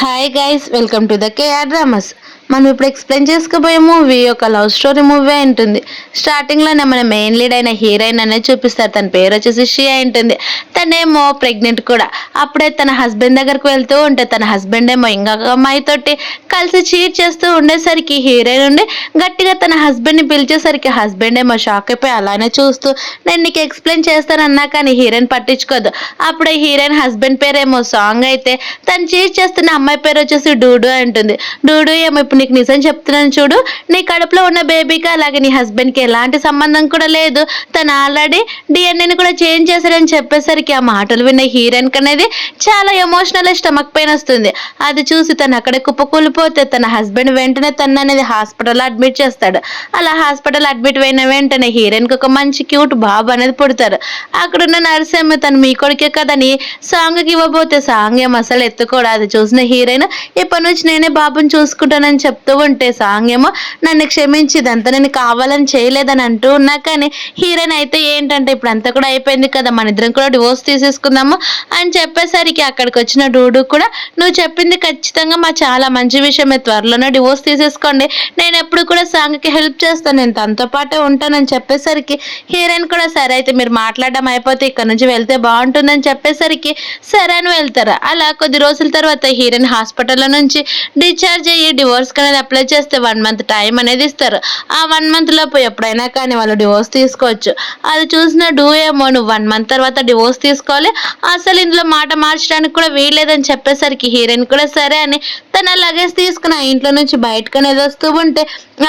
Hi guys, welcome to the KR dramas. మనం ఇప్పుడు explain చేసుకోబోయే మూవీ ఒక లవ్ స్టోరీ మూవీ ఉంటుంది. స్టార్టింగ్లోనే మన మెయిన్ లీడ్ అయిన హీరోయిన్ అనేది చూపిస్తారు. తన పేరు వచ్చేసి షీ ఉంటుంది. తనేమో ప్రెగ్నెంట్ కూడా. అప్పుడే తన హస్బెండ్ దగ్గరకు వెళ్తూ ఉంటే తన హస్బెండ్ ఏమో ఇంకొక అమ్మాయితోటి కలిసి చీట్ చేస్తూ ఉండేసరికి హీరోయిన్ ఉండి గట్టిగా తన హస్బెండ్ని పిలిచేసరికి హస్బెండ్ ఏమో షాక్ అయిపోయి అలానే చూస్తూ నేను నీకు ఎక్స్ప్లెయిన్ చేస్తానన్నా కానీ హీరోయిన్ పట్టించుకోదు. అప్పుడే హీరోయిన్ హస్బెండ్ పేరేమో సాంగ్ అయితే తను చీట్ చేస్తున్న అమ్మాయి పేరు వచ్చేసి డూడు అంటుంది. డూడు ఏమో ఇప్పుడు నీకు నిజం చెప్తున్నాను చూడు, నీ కడుపులో ఉన్న బేబీకి అలాగే నీ హస్బెండ్కి ఎలాంటి సంబంధం కూడా లేదు, తను ఆల్రెడీ డిఎన్ఏని కూడా చేంజ్ చేశాడని చెప్పేసరికి ఆ మాటలు విన్న హీరోయిన్ అనేది చాలా ఎమోషనల్ స్టమక్ పెయిన్ వస్తుంది. అది చూసి తను అక్కడే కుప్పకూలిపోతే తన హస్బెండ్ వెంటనే తను అనేది హాస్పిటల్లో అడ్మిట్ చేస్తాడు. అలా హాస్పిటల్ అడ్మిట్ అయిన వెంటనే హీరోయిన్కి ఒక మంచి క్యూట్ బాబు అనేది పుడతారు. అక్కడున్న నర్స్ ఏమో తను మీ కొడుకే కదని సాంగ్కి ఇవ్వబోతే సాంగ్ ఏమో అసలు ఎత్తుకోడు. అది చూసిన హీరోయిన్ ఇప్పటి నుంచి నేనే బాబుని చూసుకుంటానని చెప్తూ ఉంటే సాంగ్ ఏమో నన్ను క్షమించి ఇదంతా నేను కావాలని చేయలేదని అంటూ ఉన్నా కానీ హీరోయిన్ అయితే ఏంటంటే ఇప్పుడు అంతా కూడా అయిపోయింది కదా, మన ఇద్దరం కూడా డివోర్స్ తీసేసుకుందాము అని చెప్పేసరికి అక్కడికి వచ్చిన డూడు కూడా నువ్వు చెప్పింది ఖచ్చితంగా మా చాలా మంచి విషయమే, త్వరలోనే డివోర్స్ తీసేసుకోండి, నేను ఎప్పుడు కూడా సాంగ్కి హెల్ప్ చేస్తాను, నేను తనతో పాటే ఉంటానని చెప్పేసరికి హీరోయిన్ కూడా సరే అయితే మీరు మాట్లాడడం అయిపోతే ఇక్కడ నుంచి వెళ్తే బాగుంటుందని చెప్పేసరికి సరే అని వెళ్తారు. అలా కొద్ది రోజుల తర్వాత హీరోయిన్ హాస్పిటల్లో నుంచి డిశ్చార్జ్ అయ్యి డివోర్స్ అనేది అప్లై చేస్తే 1 month టైం అనేది ఇస్తారు. ఆ 1 month లోపు ఎప్పుడైనా కానీ వాళ్ళు డివోర్స్ తీసుకోవచ్చు. అది చూసిన డూ ఏమో నువ్వు 1 month తర్వాత డివోర్స్ తీసుకోవాలి, అసలు ఇందులో మాట మార్చడానికి కూడా వీల్లేదని చెప్పేసరికి హీరోయిన్ కూడా సరే అని తన లగేజ్ తీసుకుని ఆ ఇంట్లో నుంచి బయటకు అనేది వస్తూ ఉంటే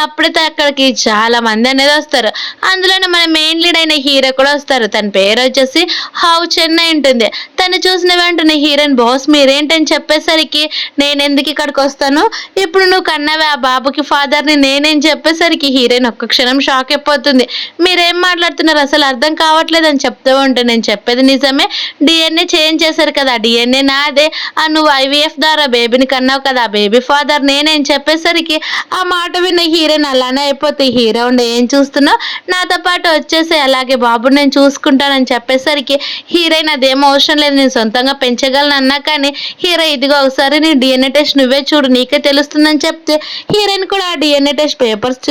అప్పుడైతే అక్కడికి చాలా మంది అనేది వస్తారు. అందులోనే మన మెయిన్ లీడ్ అయిన హీరో కూడా వస్తారు. తన పేరు వచ్చేసి హౌ చెన్నై ఉంటుంది. తను చూసిన వెంటనే హీరోయిన్ బాస్ మీరేంటని చెప్పేసరికి నేను ఎందుకు ఇక్కడికి వస్తాను, ఇప్పుడు నువ్వు కన్నవే ఆ బాబుకి ఫాదర్ని నేనేం చెప్పేసరికి హీరోయిన్ ఒక్క క్షణం షాక్ అయిపోతుంది. మీరేం మాట్లాడుతున్నారు అసలు అర్థం కావట్లేదు అని చెప్తూ ఉంటే నేను చెప్పేది నిజమే, డిఎన్ఏ చేంజ్ చేశారు కదా, డిఎన్ఏ నాదే, నువ్వు ఐవీఎఫ్ ద్వారా బేబీని కన్నావు కదా, ఆ బేబీ ఫాదర్ నేనేం చెప్పేసరికి ఆ మాట విన్న హీరోయిన్ అలానే అయిపోతే హీరో ఉండే ఏం చూస్తున్నావు నాతో పాటు వచ్చేసి అలాగే బాబుని నేను చూసుకుంటానని చెప్పేసరికి హీరోయిన్ అదేమో అవసరం లేదు, నేను సొంతంగా పెంచగలను అన్నా కానీ హీరో ఇదిగో ఒకసారి నీ డిఎన్ఏ టెస్ట్ నువ్వే చూడు నీకే తెలుస్తుందని చెప్తే హీరోయిన్ కూడా ఆ డిఎన్ఏ టెస్ట్ పేపర్స్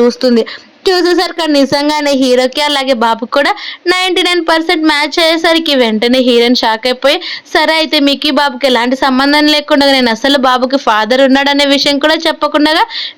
చూస్తుంది. చూసేసరికి నిజంగానే హీరోకి అలాగే బాబు కూడా 99% మ్యాచ్ అయ్యేసరికి వెంటనే హీరోయిన్ షాక్ అయిపోయి సరే అయితే మీకు బాబుకి ఎలాంటి సంబంధం లేకుండా నేను అసలు బాబుకి ఫాదర్ ఉన్నాడనే విషయం కూడా చెప్పకుండా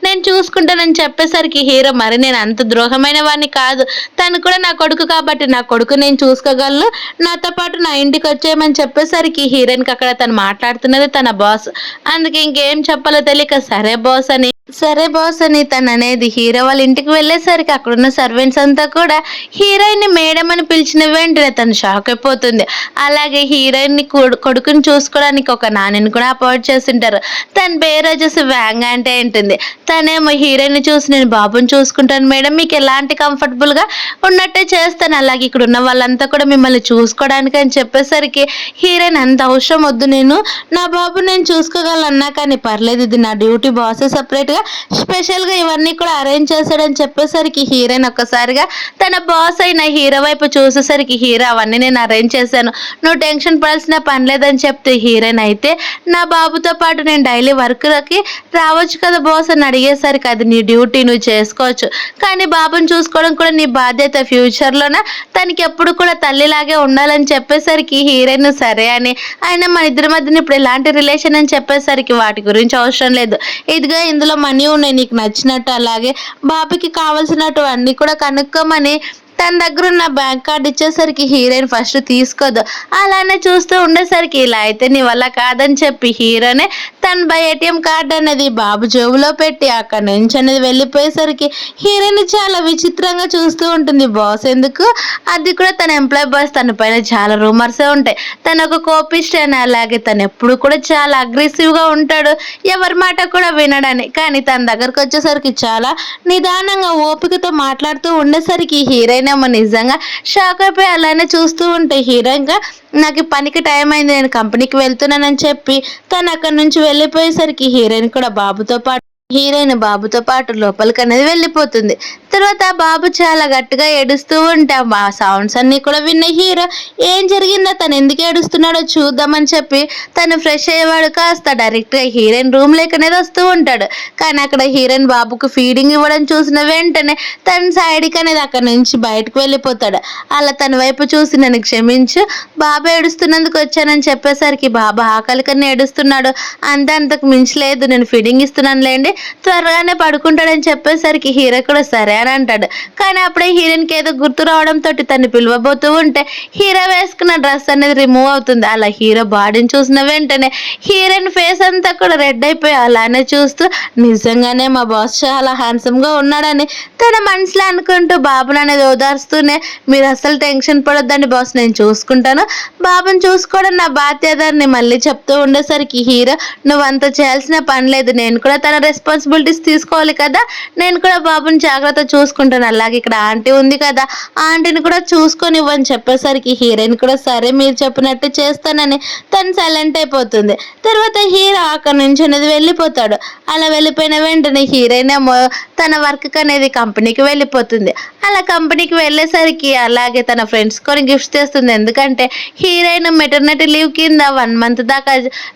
నేను చూసుకుంటానని చెప్పేసరికి హీరో మరి నేను అంత ద్రోహమైన వాడిని కాదు, తను కూడా నా కొడుకు కాబట్టి నా కొడుకు నేను చూసుకోగలను, నాతో పాటు నా ఇంటికి వచ్చేయమని చెప్పేసరికి హీరోయిన్కి అక్కడ తను మాట్లాడుతున్నది తన బాస్. అందుకే ఇంకేం చెప్పాలో తెలియక సరే బాస్ అని తను అనేది హీరో వాళ్ళ ఇంటికి వెళ్ళేసరికి అక్కడున్న సర్వెంట్స్ అంతా కూడా హీరోయిన్ మేడం అని పిలిచిన వెంటనే తను షాక్ అయిపోతుంది. అలాగే హీరోయిన్ కొడుకుని చూసుకోవడానికి ఒక నాన్నని కూడా అపాయింట్ చేస్తుంటారు. తన పేరు వచ్చేసి వ్యాంగ్ అంటే ఉంటుంది. తనేమో హీరోయిన్ చూసి నేను బాబుని చూసుకుంటాను మేడం, మీకు ఎలాంటి కంఫర్టబుల్గా ఉన్నట్టే చేస్తాను, అలాగే ఇక్కడ ఉన్న వాళ్ళంతా కూడా మిమ్మల్ని చూసుకోవడానికి అని చెప్పేసరికి హీరోయిన్ అంత అవసరం వద్దు, నేను నా బాబు నేను చూసుకోగలన్నా కానీ పర్లేదు, ఇది నా డ్యూటీ, బాస్ సపరేట్గా స్పెషల్గా ఇవన్నీ కూడా అరేంజ్ చేశాడని చెప్పేసరికి హీరోయిన్ ఒక్కసారిగా తన బాస్ అయిన హీరో వైపు చూసేసరికి హీరో అవన్నీ నేను అరేంజ్ చేశాను, నువ్వు టెన్షన్ పడాల్సిన పని లేదని చెప్తే హీరోయిన్ అయితే నా బాబుతో పాటు నేను డైలీ వర్క్లకి రావచ్చు కదా బాస్ అని అడిగేసరికి అది నీ డ్యూటీ, నువ్వు చేసుకోవచ్చు, కానీ బాబుని చూసుకోవడం కూడా నీ బాధ్యత, ఫ్యూచర్లోన తనకి ఎప్పుడు కూడా తల్లిలాగే ఉండాలని చెప్పేసరికి హీరోయిన్ సరే అని ఆయన మన ఇద్దరి మధ్యన ఇప్పుడు ఎలాంటి రిలేషన్ అని చెప్పేసరికి వాటి గురించి అవసరం లేదు, ఇదిగా ఇందులో మనీ ఉన్నాయి నీకు నచ్చినట్టు, అలాగే బాబుకి కావాల్సినట్టు అన్నీ కూడా కనుక్కోమని తన దగ్గర ఉన్న బ్యాంక్ కార్డు ఇచ్చేసరికి హీరోయిన్ ఫస్ట్ తీసుకోదు. అలానే చూస్తూ ఉండేసరికి ఇలా అయితే నీ వల్ల కాదని చెప్పి హీరోనే తన ఏటీఎం కార్డు అనేది బాబు జేబులో పెట్టి అక్కడి నుంచి అనేది వెళ్ళిపోయేసరికి హీరోయిన్ చాలా విచిత్రంగా చూస్తూ ఉంటుంది. బాస్ ఎందుకు, అది కూడా తన ఎంప్లాయ్ బాస్, తన పైన చాలా రూమర్సే ఉంటాయి, తను ఒక కోపిస్ట్ అని, అలాగే తను ఎప్పుడు కూడా చాలా అగ్రెసివ్గా ఉంటాడు, ఎవరి మాట కూడా వినడని, కానీ తన దగ్గరకు వచ్చేసరికి చాలా నిదానంగా ఓపికతో మాట్లాడుతూ ఉండేసరికి హీరోయిన్ నిజంగా షాక్ అయిపోయి అలానే చూస్తూ ఉంటే హీరోయిన్గా నాకు పనికి టైం అయింది నేను కంపెనీకి వెళ్తున్నానని చెప్పి తను అక్కడి నుంచి వెళ్ళిపోయేసరికి హీరోయిన్ కూడా బాబుతో పాటు హీరోయిన్ బాబుతో పాటు లోపలికి అనేది వెళ్ళిపోతుంది. తర్వాత బాబు చాలా గట్టిగా ఏడుస్తూ ఉంటే ఆ సౌండ్స్ అన్ని కూడా విన్న హీరో ఏం జరిగిందో, తను ఎందుకు ఏడుస్తున్నాడో చూద్దామని చెప్పి తను ఫ్రెష్ అయ్యేవాడు కాస్త డైరెక్ట్గా హీరోయిన్ రూమ్ లేక అనేది వస్తూ ఉంటాడు. కానీ అక్కడ హీరోయిన్ బాబుకు ఫీడింగ్ ఇవ్వడం చూసిన వెంటనే తన సైడ్కి అనేది అక్కడ నుంచి బయటకు వెళ్ళిపోతాడు. అలా తన వైపు చూసి నన్ను క్షమించు, బాబు ఏడుస్తున్నందుకు వచ్చానని చెప్పేసరికి బాబా ఆకలికన్నా ఏడుస్తున్నాడు, అంతే, అంతకు మించలేదు, నేను ఫీడింగ్ ఇస్తున్నాను లేండి, త్వరగానే పడుకుంటాడని చెప్పేసరికి హీరో కూడా సరే అని అంటాడు. కానీ అప్పుడే హీరోయిన్కి ఏదో గుర్తు రావడంతో తను పిలవబోతూ ఉంటే హీరో వేసుకున్న డ్రెస్ అనేది రిమూవ్ అవుతుంది. అలా హీరో బాడీని చూసిన వెంటనే హీరోయిన్ ఫేస్ అంతా కూడా రెడ్ అయిపోయి అలానే చూస్తూ నిజంగానే మా బాస్ చాలా హ్యాండ్సమ్గా ఉన్నాడని తన మనసులో అనుకుంటూ బాబుని అనేది ఓదార్స్తూనే, మీరు అసలు టెన్షన్ పడొద్దండి బాస్, నేను చూసుకుంటాను, బాబుని చూసుకోవడం నా బాధ్యత అని మళ్ళీ చెప్తూ ఉండేసరికి హీరో, నువ్వు అంత చేయాల్సిన పని లేదు, నేను కూడా తన రెస్పాన్సిబిలిటీస్ తీసుకోవాలి కదా, నేను కూడా బాబుని జాగ్రత్త చూసుకుంటాను, అలాగే ఇక్కడ ఆంటీ ఉంది కదా, ఆంటీని కూడా చూసుకొని ఇవ్వని చెప్పేసరికి హీరోయిన్ కూడా సరే మీరు చెప్పినట్టు చేస్తానని తను సైలెంట్ అయిపోతుంది. తర్వాత హీరో అక్కడ నుంచి అనేది వెళ్ళిపోతాడు. అలా వెళ్ళిపోయిన వెంటనే హీరోయిన్ ఏమో తన వర్క్ అనేది కంపెనీకి వెళ్ళిపోతుంది. అలా కంపెనీకి వెళ్ళేసరికి అలాగే తన ఫ్రెండ్స్ కొన్ని గిఫ్ట్స్ తెస్తుంది. ఎందుకంటే హీరోయిన్ మెటర్నిటీ లీవ్ కింద 1 month దాకా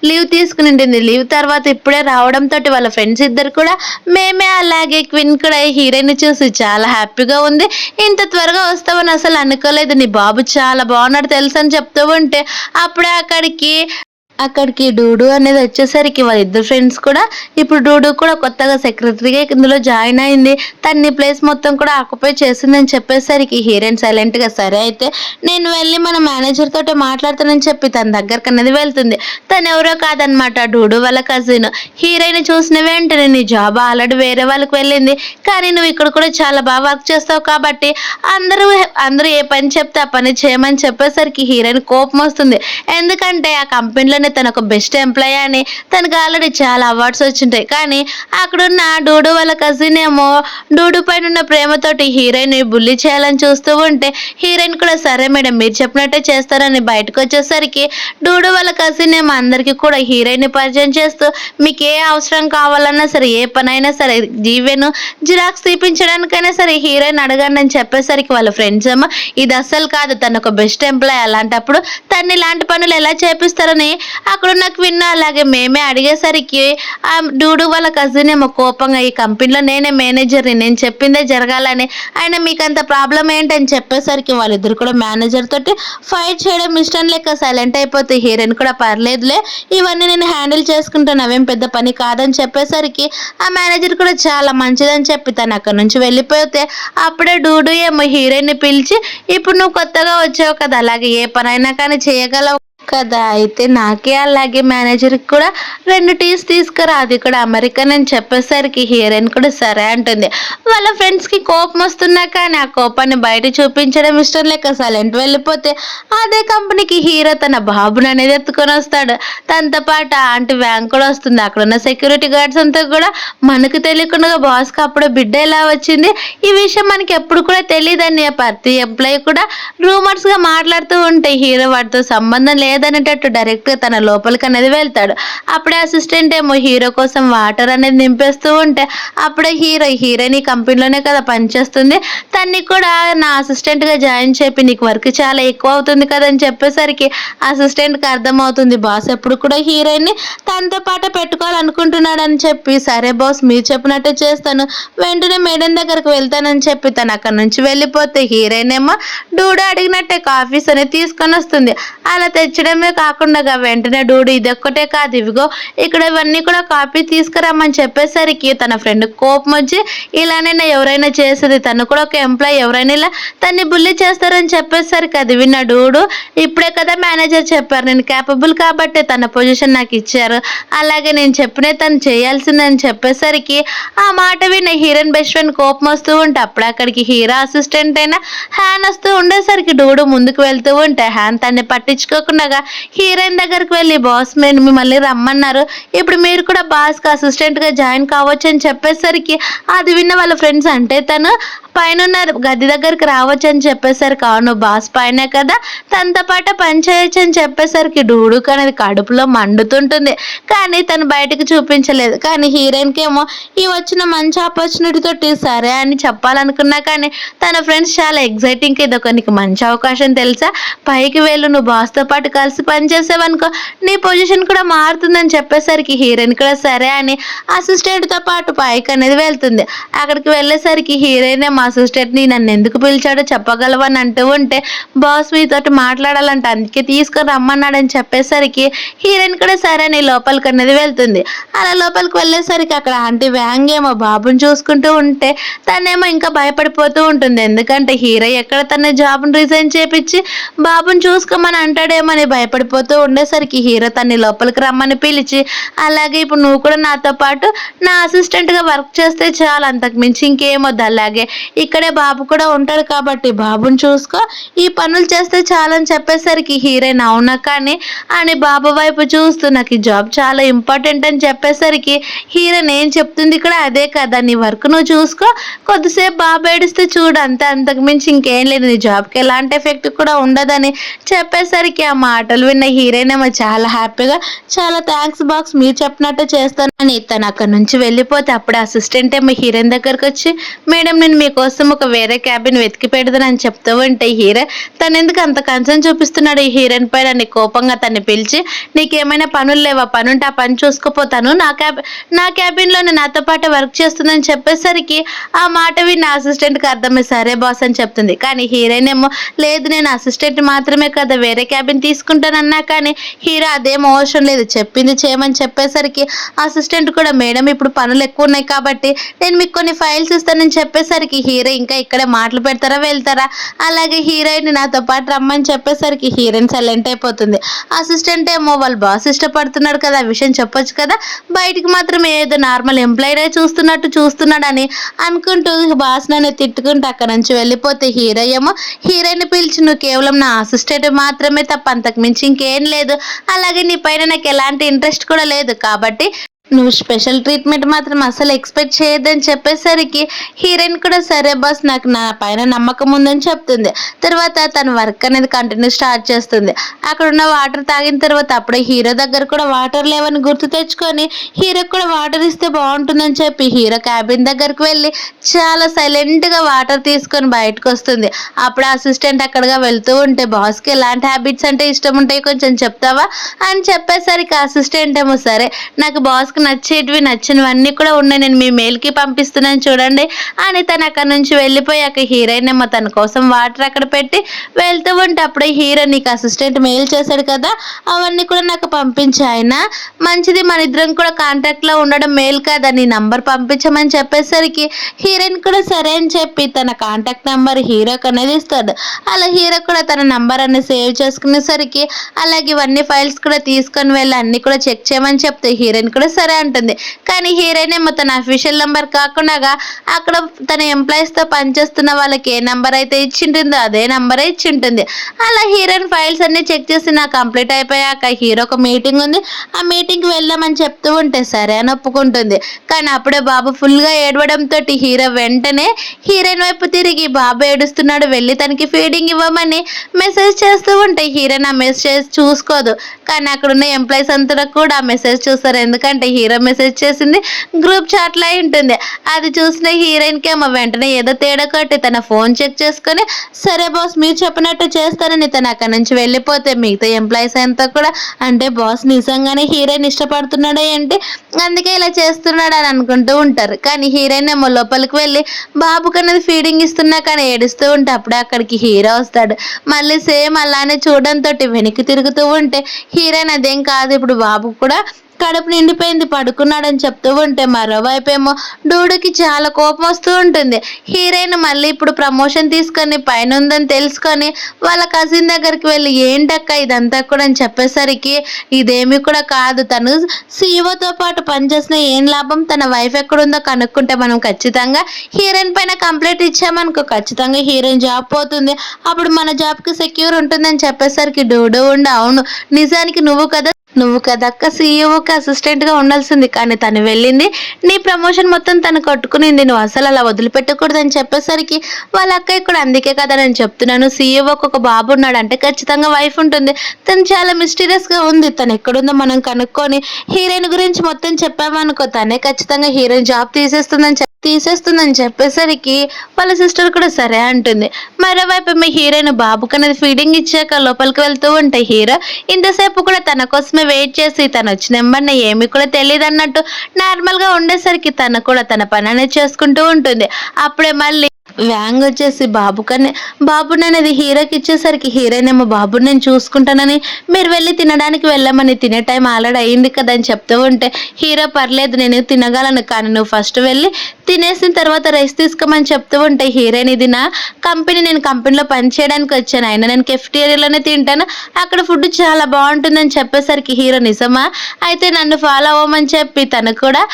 లీవ్ తీసుకుని ఉంటుంది. లీవ్ తర్వాత ఇప్పుడే రావడంతో వాళ్ళ ఫ్రెండ్స్ ఇద్దరు కూడా మేమే, అలాగే క్విన్ కూడా హీరోయిన్ చూసి చాలా హ్యాపీగా ఉంది, ఇంత త్వరగా వస్తావని అసలు అనుకోలేదు, నీ బాబు చాలా బాగున్నాడు తెలుసు అని చెప్తూ ఉంటే అప్పుడే అక్కడికి డూడు అనేది వచ్చేసరికి వాళ్ళిద్దరు ఫ్రెండ్స్ కూడా, ఇప్పుడు డూడు కూడా కొత్తగా సెక్రటరీగా ఇందులో జాయిన్ అయింది, తన్ని ప్లేస్ మొత్తం కూడా ఆక్యుపై చేసిందని చెప్పేసరికి హీరోయిన్ సైలెంట్గా సరే అయితే నేను వెళ్ళి మన మేనేజర్ తోటి మాట్లాడతానని చెప్పి తన దగ్గరకు అనేది వెళ్తుంది. తను ఎవరో కాదనమాట, డూడు వాళ్ళ కజిన్. హీరోయిన్ చూసిన వెంటనే నీ జాబ్ ఆల్రెడీ వేరే వాళ్ళకి వెళ్ళింది, కానీ నువ్వు ఇక్కడ కూడా చాలా బాగా వర్క్ చేస్తావు కాబట్టి అందరూ ఏ పని చెప్తే ఆ పని చేయమని చెప్పేసరికి హీరోయిన్ కోపం వస్తుంది. ఎందుకంటే ఆ కంపెనీలో తన ఒక బెస్ట్ ఎంప్లాయీ అని తనకు ఆల్రెడీ చాలా అవార్డ్స్ వచ్చింటాయి. కానీ అక్కడున్న డూడు వాళ్ళ కజిన్ ఏమో డూడు పైన ఉన్న ప్రేమతోటి హీరోయిన్ బుల్లి చేయాలని చూస్తూ ఉంటే హీరోయిన్ కూడా సరే మేడం మీరు చెప్పినట్టే చేస్తారని బయటకు వచ్చేసరికి డూడు వాళ్ళ కజిన్ ఏమో అందరికీ కూడా హీరోయిన్ పరిచయం చేస్తూ మీకు ఏ అవసరం కావాలన్నా సరే, ఏ పనైనా సరే, జీవెను జిరాక్స్ తీపించడానికైనా సరే హీరోయిన్ అడగండి అని చెప్పేసరికి వాళ్ళ ఫ్రెండ్స్ ఏమో ఇది అస్సలు కాదు, తను ఒక బెస్ట్ ఎంప్లాయీ, అలాంటప్పుడు తను ఇలాంటి పనులు ఎలా చేపిస్తారని అక్కడున్న క్విన్ అలాగే మేమే అడిగేసరికి ఆ డూడు వాళ్ళ కజిన్ ఏమో కోపంగా ఈ కంపెనీలో నేనే మేనేజర్ని, నేను చెప్పిందే జరగాలని, ఆయన మీకు అంత ప్రాబ్లం ఏంటని చెప్పేసరికి వాళ్ళిద్దరు కూడా మేనేజర్ తోటి ఫైట్ చేయడం ఇష్టం లేక సైలెంట్ అయిపోతే హీరోయిన్ కూడా పర్లేదులే ఇవన్నీ నేను హ్యాండిల్ చేసుకుంటాను, అవేం పెద్ద పని కాదని చెప్పేసరికి ఆ మేనేజర్ కూడా చాలా మంచిదని చెప్పి తను అక్కడ నుంచి వెళ్ళిపోతే అప్పుడే డూడు ఏమో హీరోయిన్ని పిలిచి ఇప్పుడు నువ్వు కొత్తగా వచ్చావు కదా, అలాగే ఏ పనైనా కానీ చేయగలవు కదా, అయితే నాకే అలాగే మేనేజర్కి కూడా 2 టీస్ తీసుకురా, అది కూడా అమెరికన్ అని చెప్పేసరికి హీరోయిన్ కూడా సరే అంటుంది. వాళ్ళ ఫ్రెండ్స్కి కోపం వస్తున్నా కానీ ఆ కోపాన్ని బయట చూపించడం ఇష్టం లేక సైలెంట్ వెళ్ళిపోతే అదే కంపెనీకి హీరో తన బాబుని అనేది ఎత్తుకొని వస్తాడు. తనతో పాటు ఆంటీ వ్యాంక్ కూడా వస్తుంది. అక్కడ ఉన్న సెక్యూరిటీ గార్డ్స్ అంతా కూడా మనకు తెలియకుండా బాస్కి అప్పుడే బిడ్డ ఎలా వచ్చింది, ఈ విషయం మనకి ఎప్పుడు కూడా తెలియదని ప్రతి ఎంప్లాయీ కూడా రూమర్స్గా మాట్లాడుతూ ఉంటే హీరో వాటితో సంబంధం లేదనేటట్టు డైరెక్ట్గా తన లోపలికి అనేది వెళ్తాడు. అప్పుడే అసిస్టెంట్ ఏమో హీరో కోసం వాటర్ అనేది నింపేస్తూ ఉంటే అప్పుడే హీరోయిన్ ఈ కంపెనీలోనే కదా పనిచేస్తుంది, తన్ని కూడా నా అసిస్టెంట్గా జాయిన్ చెప్పి నీకు వర్క్ చాలా ఎక్కువ అవుతుంది కదా అని చెప్పేసరికి అసిస్టెంట్కి అర్థమవుతుంది బాస్ ఎప్పుడు కూడా హీరోయిన్ని తనతో పాటు పెట్టుకోవాలనుకుంటున్నాడు అని చెప్పి సరే బాస్ మీరు చెప్పినట్టే చేస్తాను, వెంటనే మేడం దగ్గరకు వెళ్తానని చెప్పి తను అక్కడ నుంచి వెళ్ళిపోతే హీరోయిన్ ఏమో డూడు అడిగినట్టే కాఫీస్ అనేది తీసుకొని వస్తుంది. అలా తెచ్చడమే కాకుండా వెంటనే డూడు ఇదొక్కటే కాదు, ఇవిగో ఇక్కడ ఇవన్నీ కూడా కాపీ తీసుకురామని చెప్పేసరికి తన ఫ్రెండ్ కోపం వచ్చి ఇలానైనా ఎవరైనా చేసేది, తను కూడా ఒక ఎంప్లాయీ, ఎవరైనా ఇలా తన్ని బుల్లి చేస్తారని చెప్పేసరికి అది విన్న డూడు ఇప్పుడే కదా మేనేజర్ చెప్పారు నేను క్యాపబుల్ కాబట్టి తన పొజిషన్ నాకు ఇచ్చారు, అలాగే నేను చెప్పినే తను చేయాల్సిందని చెప్పేసరికి ఆ మాట విన్న హీరోయిన్ బెస్ట్ ఫ్రెండ్ కోపం వస్తూ ఉంటే అప్పుడు అక్కడికి హీరో అసిస్టెంట్ అయినా హ్యాన్ వస్తూ ఉండేసరికి డూడు ముందుకు వెళ్తూ ఉంటే హ్యాన్ తన్ని పట్టించుకోకుండా హీరోయిన్ దగ్గరికి వెళ్ళి బాస్ మీరు మిమ్మల్ని రమ్మన్నారు, ఇప్పుడు మీరు కూడా బాస్కి అసిస్టెంట్గా జాయిన్ కావచ్చు అని చెప్పేసరికి అది విన్న వాళ్ళ ఫ్రెండ్స్ అంటే తను పైన గది దగ్గరికి రావచ్చు అని చెప్పేసరికి అవును బాస్ పైనే కదా తనతో పాటు పని చేయొచ్చు అని చెప్పేసరికి డూడుకు అనేది కడుపులో మండుతుంటుంది. కానీ తను బయటకు బయటకు చూపించలేదు. కానీ హీరోయిన్కి ఏమో ఈ వచ్చిన మంచి ఆపర్చునిటీ తోటి సరే అని చెప్పాలనుకున్నా కానీ తన ఫ్రెండ్స్ చాలా ఎగ్జైటింగ్, ఇదొక నీకు మంచి అవకాశం తెలుసా, పైకి వెళ్ళు, నువ్వు బాస్తో పాటు కలిసి పనిచేసావనుకో నీ పొజిషన్ కూడా మారుతుందని చెప్పేసరికి హీరోయిన్ కూడా సరే అని అసిస్టెంట్తో పాటు పైకి అనేది వెళ్తుంది. అక్కడికి వెళ్ళేసరికి హీరోయిన్ మా అసిస్టెంట్ని నన్ను ఎందుకు పిలిచాడో చెప్పగలవని అంటూ ఉంటే బాస్ మీతోటి మాట్లాడాలంటే అందుకే తీసుకొని రమ్మన్నాడని చెప్పేసరికి హీరోయిన్ కూడా సరే అని లోపలికి అనేది వెళ్తుంది. అలా లోపలికి వెళ్ళేసరికి అక్కడ ఆంటీ వ్యాంగ్ ఏమో బాబుని చూసుకుంటూ ఉంటే తనేమో ఇంకా భయపడిపోతూ ఉంటుంది. ఎందుకంటే హీరో ఎక్కడ తన జాబ్ని రిజైన్ చేపించి బాబుని చూసుకోమని అంటాడేమని భయపడిపోతూ ఉండేసరికి హీరో తన్ని లోపలికి రమ్మని పిలిచి అలాగే ఇప్పుడు నువ్వు కూడా నాతో పాటు నా అసిస్టెంట్గా వర్క్ చేస్తే చాలు, అంతకు మించి ఇంకేమొద్దు, అలాగే ఇక్కడే బాబు కూడా ఉంటాడు కాబట్టి బాబుని చూసుకో, ఈ పనులు చేస్తే చాలని చెప్పేసరికి హీరోయిన్ అవునా కానీ అని బాబు వైపు చూస్తూ నాకు ఈ జాబ్ చాలా ఇంపార్టెంట్ అని చెప్పేసరికి హీరోయిన్ ఏం చెప్తుంది కూడా అదే కదా, నీ వర్క్ నువ్వు చూసుకో, కొద్దిసేపు బాబు ఏడిస్తే చూడు అంతే, అంతకు మించి ఇంకేం లేదు, నీ జాబ్కి ఎలాంటి ఎఫెక్ట్ కూడా ఉండదని చెప్పేసరికి ఆ మాటలు విన్న హీరోయిన్ ఏమో చాలా హ్యాపీగా చాలా థ్యాంక్స్ బాక్స్, మీరు చెప్పినట్టు చేస్తానని తను అక్కడ నుంచి వెళ్ళిపోతే అప్పుడు అసిస్టెంట్ ఏమో హీరోయిన్ దగ్గరకు వచ్చి మేడం నేను మీకోసం ఒక వేరే క్యాబిన్ వెతికి పెడదానని చెప్తూ ఉంటే హీరో తను ఎందుకు అంత కన్సర్న్ చూపిస్తున్నాడు ఈ హీరోయిన్ పైన అని కోపంగా తన్ని పిలిచి నీకేమైనా పనులు లేవా, పనుంటే ఆ పని చూసుకుపోతాను, నా క్యాబిన్లోనే నాతో పాటు వర్క్ చేస్తుందని చెప్పేసరికి ఆ మాట విన్న అసిస్టెంట్కి అర్థమై సరే బాస్ అని చెప్తుంది. కానీ హీరోయిన్ ఏమో లేదు నేను అసిస్టెంట్ మాత్రమే కదా వేరే క్యాబిన్ తీసుకుంటానన్నా కానీ హీరో అదేం అవసరం లేదు చెప్పింది చేయమని చెప్పేసరికి అసిస్టెంట్ కూడా మేడం ఇప్పుడు పనులు ఎక్కువ ఉన్నాయి కాబట్టి నేను మీకు కొన్ని ఫైల్స్ ఇస్తానని చెప్పేసరికి హీరో ఇంకా ఇక్కడే మాటలు పెడతారా వెళ్తారా, అలాగే హీరోయిన్ నాతో పాటు రమ్మని చెప్పేసరికి హీరోయిన్ సైలెంట్ అయిపోతుంది. అసిస్టెంట్ ఏమో వాళ్ళ బాస్ ఇష్టపడుతున్నాడు కదా ఆ విషయం చెప్పొచ్చు కదా, బయటికి మాత్రం ఏదో నార్మల్ ఎంప్లాయీ చూస్తున్నాడని అనుకుంటూ బాస్ నన్ను తిట్టుకుంటూ అక్కడ నుంచి వెళ్ళిపోతే హీరో ఏమో హీరోయిన్ పిలిచి నువ్వు కేవలం నా అసిస్టెంట్ మాత్రమే తప్ప అంతకు మించి ఇంకేం లేదు, అలాగే నీ పైన నాకు ఎలాంటి ఇంట్రెస్ట్ కూడా లేదు కాబట్టి నువ్వు స్పెషల్ ట్రీట్మెంట్ మాత్రం అసలు ఎక్స్పెక్ట్ చేయొద్దని చెప్పేసరికి హీరోయిన్ కూడా సరే బాస్ నాకు నా పైన నమ్మకం ఉందని చెప్తుంది. తర్వాత తన వర్క్ అనేది కంటిన్యూ స్టార్ట్ చేస్తుంది. అక్కడ ఉన్న వాటర్ తాగిన తర్వాత అప్పుడే హీరో దగ్గర కూడా వాటర్ లేవని గుర్తు తెచ్చుకొని హీరోకి కూడా వాటర్ ఇస్తే బాగుంటుందని చెప్పి హీరో క్యాబిన్ దగ్గరకు వెళ్ళి చాలా సైలెంట్గా వాటర్ తీసుకొని బయటకు వస్తుంది. అప్పుడు అసిస్టెంట్ అక్కడగా వెళ్తూ ఉంటే బాస్కి ఎలాంటి హ్యాబిట్స్ అంటే ఇష్టం ఉంటాయి కొంచెం చెప్తావా అని చెప్పేసరికి అసిస్టెంట్ ఏమో సరే నాకు బాస్ నచ్చినవన్నీ కూడా ఉన్నాయి, నేను మీ మెయిల్కి పంపిస్తున్నాను చూడండి అని తను అక్కడ నుంచి వెళ్ళిపోయాక హీరోయిన్ ఏమో తన కోసం వాటర్ అక్కడ పెట్టి వెళ్తూ ఉంటే అప్పుడే హీరో నీకు అసిస్టెంట్ మెయిల్ చేశాడు కదా అవన్నీ కూడా నాకు పంపించి ఆయన మంచిది మన ఇద్దరం కూడా కాంటాక్ట్లో ఉండడం మెయిల్ కదా నీ నంబర్ పంపించమని చెప్పేసరికి హీరోయిన్ కూడా సరే అని చెప్పి తన కాంటాక్ట్ నెంబర్ హీరోకి అనేది ఇస్తాడు. అలా హీరో కూడా తన నంబర్ అనేది సేవ్ చేసుకునేసరికి అలాగే ఇవన్నీ ఫైల్స్ కూడా తీసుకొని వెళ్ళి అన్ని కూడా చెక్ చేయమని చెప్తే హీరోయిన్ కూడా సరే అంటుంది. కానీ హీరోయిన్ ఏమో తన అఫీషియల్ నెంబర్ కాకుండా అక్కడ తన ఎంప్లాయీస్తో పనిచేస్తున్న వాళ్ళకి ఏ నెంబర్ అయితే ఇచ్చింటుందో అదే నెంబరే ఇచ్చింటుంది. అలా హీరోయిన్ ఫైల్స్ అన్ని చెక్ చేసి నాకు కంప్లీట్ అయిపోయాక హీరో ఒక మీటింగ్ ఉంది ఆ మీటింగ్కి వెళ్దామని చెప్తూ ఉంటే సరే అని ఒప్పుకుంటుంది. కానీ అప్పుడే బాబు ఫుల్గా ఏడవడంతో హీరో వెంటనే హీరోయిన్ వైపు తిరిగి బాబు ఏడుస్తున్నాడు వెళ్ళి తనకి ఫీడింగ్ ఇవ్వమని మెసేజ్ చేస్తూ ఉంటే హీరోయిన్ ఆ మెసేజ్ చూసుకోదు. కానీ అక్కడ ఉన్న ఎంప్లాయీస్ అంతా కూడా ఆ మెసేజ్ చూస్తారు, ఎందుకంటే హీరో మెసేజ్ చేసింది గ్రూప్ చాట్లో అయి ఉంటుంది. అది చూసిన హీరోయిన్కి ఏమో వెంటనే ఏదో తేడా కొట్టి తన ఫోన్ చెక్ చేసుకొని సరే బాస్ మీరు చెప్పినట్టు చేస్తానని తను అక్కడ నుంచి వెళ్ళిపోతే మిగతా ఎంప్లాయీస్ అంతా కూడా అంటే బాస్ నిజంగానే హీరోయిన్ ఇష్టపడుతున్నాడా ఏంటి అందుకే ఇలా చేస్తున్నాడు అని అనుకుంటూ ఉంటారు. కానీ హీరోయిన్ ఏమో లోపలికి వెళ్ళి బాబుకి అనేది ఫీడింగ్ ఇస్తున్నా కానీ ఏడుస్తూ ఉంటే అప్పుడే అక్కడికి హీరో వస్తాడు. మళ్ళీ సేమ్ అలానే చూడడంతో వెనక్కి తిరుగుతూ ఉంటే హీరోయిన్ అదేం కాదు ఇప్పుడు బాబు కూడా కడుపు నిండిపోయింది పడుకున్నాడని చెప్తూ ఉంటే మరోవైపు ఏమో డూడుకి చాలా కోపం వస్తూ ఉంటుంది. హీరోయిన్ మళ్ళీ ఇప్పుడు ప్రమోషన్ తీసుకొని పైన ఉందని తెలుసుకొని వాళ్ళ కజిన్ దగ్గరికి వెళ్ళి ఏంటక్క ఇదంతా కూడా అని చెప్పేసరికి ఇదేమి కూడా కాదు తను సీఈఓతో పాటు పనిచేసిన ఏం లాభం తన వైఫ్ ఎక్కడుందో కనుక్కుంటే మనం ఖచ్చితంగా హీరోయిన్ పైన కంప్లైంట్ ఇచ్చామనుకో ఖచ్చితంగా హీరోయిన్ జాబ్ పోతుంది అప్పుడు మన జాబ్కి సెక్యూర్ ఉంటుందని చెప్పేసరికి డూడు ఉండి అవును నిజానికి నువ్వు కదా నువ్వు కదక్క సీఈఓకి అసిస్టెంట్గా ఉండాల్సింది, కానీ తను వెళ్ళింది నీ ప్రమోషన్ మొత్తం తను కట్టుకునింది, నువ్వు అసలు అలా వదిలిపెట్టకూడదు అని చెప్పేసరికి వాళ్ళ అక్క ఇక్కడ అందుకే కదా నేను చెప్తున్నాను, సీఈఓకి ఒక బాబు ఉన్నాడు అంటే ఖచ్చితంగా వైఫ్ ఉంటుంది, తను చాలా మిస్టీరియస్గా ఉంది, తను ఎక్కడుందో మనం కనుక్కొని హీరోయిన్ గురించి మొత్తం చెప్పామనుకో తనే ఖచ్చితంగా హీరోయిన్ జాబ్ తీసేస్తుందని చెప్పేసరికి వాళ్ళ సిస్టర్ కూడా సరే అంటుంది. మరోవైపు మీ హీరోయిన్ బాబుకి అనేది ఫీడింగ్ ఇచ్చాక లోపలికి వెళ్తూ ఉంటే హీరో ఇంతసేపు కూడా తన కోసమే వెయిట్ చేసి తను వచ్చిన నెంబర్ని ఏమీ కూడా తెలియదు అన్నట్టు నార్మల్గా ఉండేసరికి తను కూడా తన పని అనేది చేసుకుంటూ ఉంటుంది. అప్పుడే మళ్ళీ వ్యాంగ్ వచ్చేసి బాబుని అనేది హీరోకి ఇచ్చేసరికి హీరోయిన్ ఏమో బాబుని నేను చూసుకుంటానని మీరు వెళ్ళి తినడానికి వెళ్ళమని, తినే టైం ఆల్రెడీ అయింది కదా అని చెప్తూ ఉంటే హీరో పర్లేదు నేను తినగలను, కానీ నువ్వు ఫస్ట్ వెళ్ళి తినేసిన తర్వాత రెస్ట్ తీసుకోమని చెప్తూ ఉంటే హీరోయిన్ ఇది నా కంపెనీ, నేను కంపెనీలో పని చేయడానికి వచ్చాను, అయినా నేను కెఫ్టీరియాలోనే తింటాను, అక్కడ ఫుడ్ చాలా బాగుంటుందని చెప్పేసరికి హీరో నిజమా అయితే నన్ను ఫాలో అవ్వమని చెప్పి తను కూడా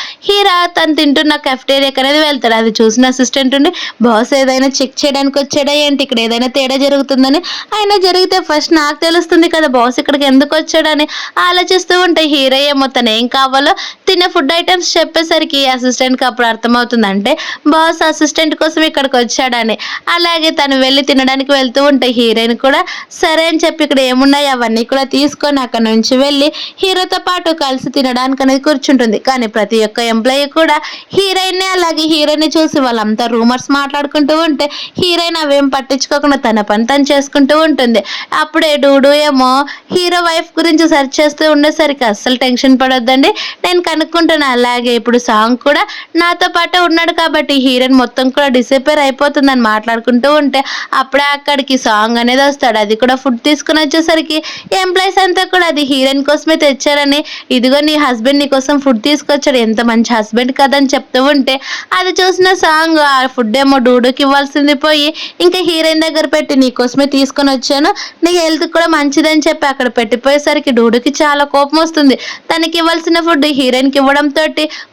తను తింటున్న కెఫ్టీరియాకి అనేది వెళ్తాడు. అది చూసిన అసిస్టెంట్ ఉండి బాస్ ఏదైనా చెక్ చేయడానికి వచ్చాడా ఏంటి, ఇక్కడ ఏదైనా తేడా జరుగుతుందని, అయినా జరిగితే ఫస్ట్ నాకు తెలుస్తుంది కదా బాస్ ఇక్కడికి ఎందుకు వచ్చాడని ఆలోచిస్తూ ఉంటే హీరో ఏమో తను ఏం కావాలో తినే ఫుడ్ ఐటమ్స్ చెప్పేసరికి అసిస్టెంట్కి అప్పుడు అర్థమవుతుంది అంటే బాస్ అసిస్టెంట్ కోసం ఇక్కడికి వచ్చాడని. అలాగే తను వెళ్ళి తినడానికి వెళ్తూ ఉంటే హీరోయిన్ కూడా సరే అని చెప్పి ఇక్కడ ఏమున్నాయి అవన్నీ కూడా తీసుకొని అక్కడ నుంచి వెళ్ళి హీరోతో పాటు కలిసి తినడానికి అనేది కూర్చుంటుంది. కానీ ప్రతి ఒక్క ఎంప్లాయీ కూడా హీరోయిన్ అలాగే హీరోయిన్ చూసి వాళ్ళంతా రూమర్స్ మాట్లాడుకుంటూ ఉంటే హీరోయిన్ అవేం పట్టించుకోకుండా తన పని తను చేసుకుంటూ ఉంటుంది. అప్పుడే డూడు ఏమో హీరో వైఫ్ గురించి సెర్చ్ చేస్తూ ఉండేసరికి అస్సలు టెన్షన్ పడొద్దండి నేను కనుక్కుంటాను, అలాగే ఇప్పుడు సాంగ్ కూడా నాతో పాటే ఉన్నాడు కాబట్టి హీరోయిన్ మొత్తం కూడా డిసప్పేర్ అయిపోతుందని మాట్లాడుకుంటూ ఉంటే అప్పుడే అక్కడికి సాంగ్ అనేది వస్తాడు. అది కూడా ఫుడ్ తీసుకుని వచ్చేసరికి ఎంప్లాయీస్ అంతా కూడా అది హీరోయిన్ కోసమే తెచ్చారని, ఇదిగో నీ హస్బెండ్ నీ కోసం ఫుడ్ తీసుకొచ్చాడు, ఎంత మంచి హస్బెండ్ కదని చెప్తూ ఉంటే అది చూసిన సాంగ్ ఆ ఫుడ్ ఏమో డూడుకి ఇవ్వాల్సింది పోయి ఇంకా హీరోయిన్ దగ్గర పెట్టి నీకోసమే తీసుకొని వచ్చాను, నీ హెల్త్ కూడా మంచిదని చెప్పి అక్కడ పెట్టిపోయేసరికి డూడుకి చాలా కోపం వస్తుంది. తనకి ఇవ్వాల్సిన ఫుడ్ హీరోయిన్కి ఇవ్వడంతో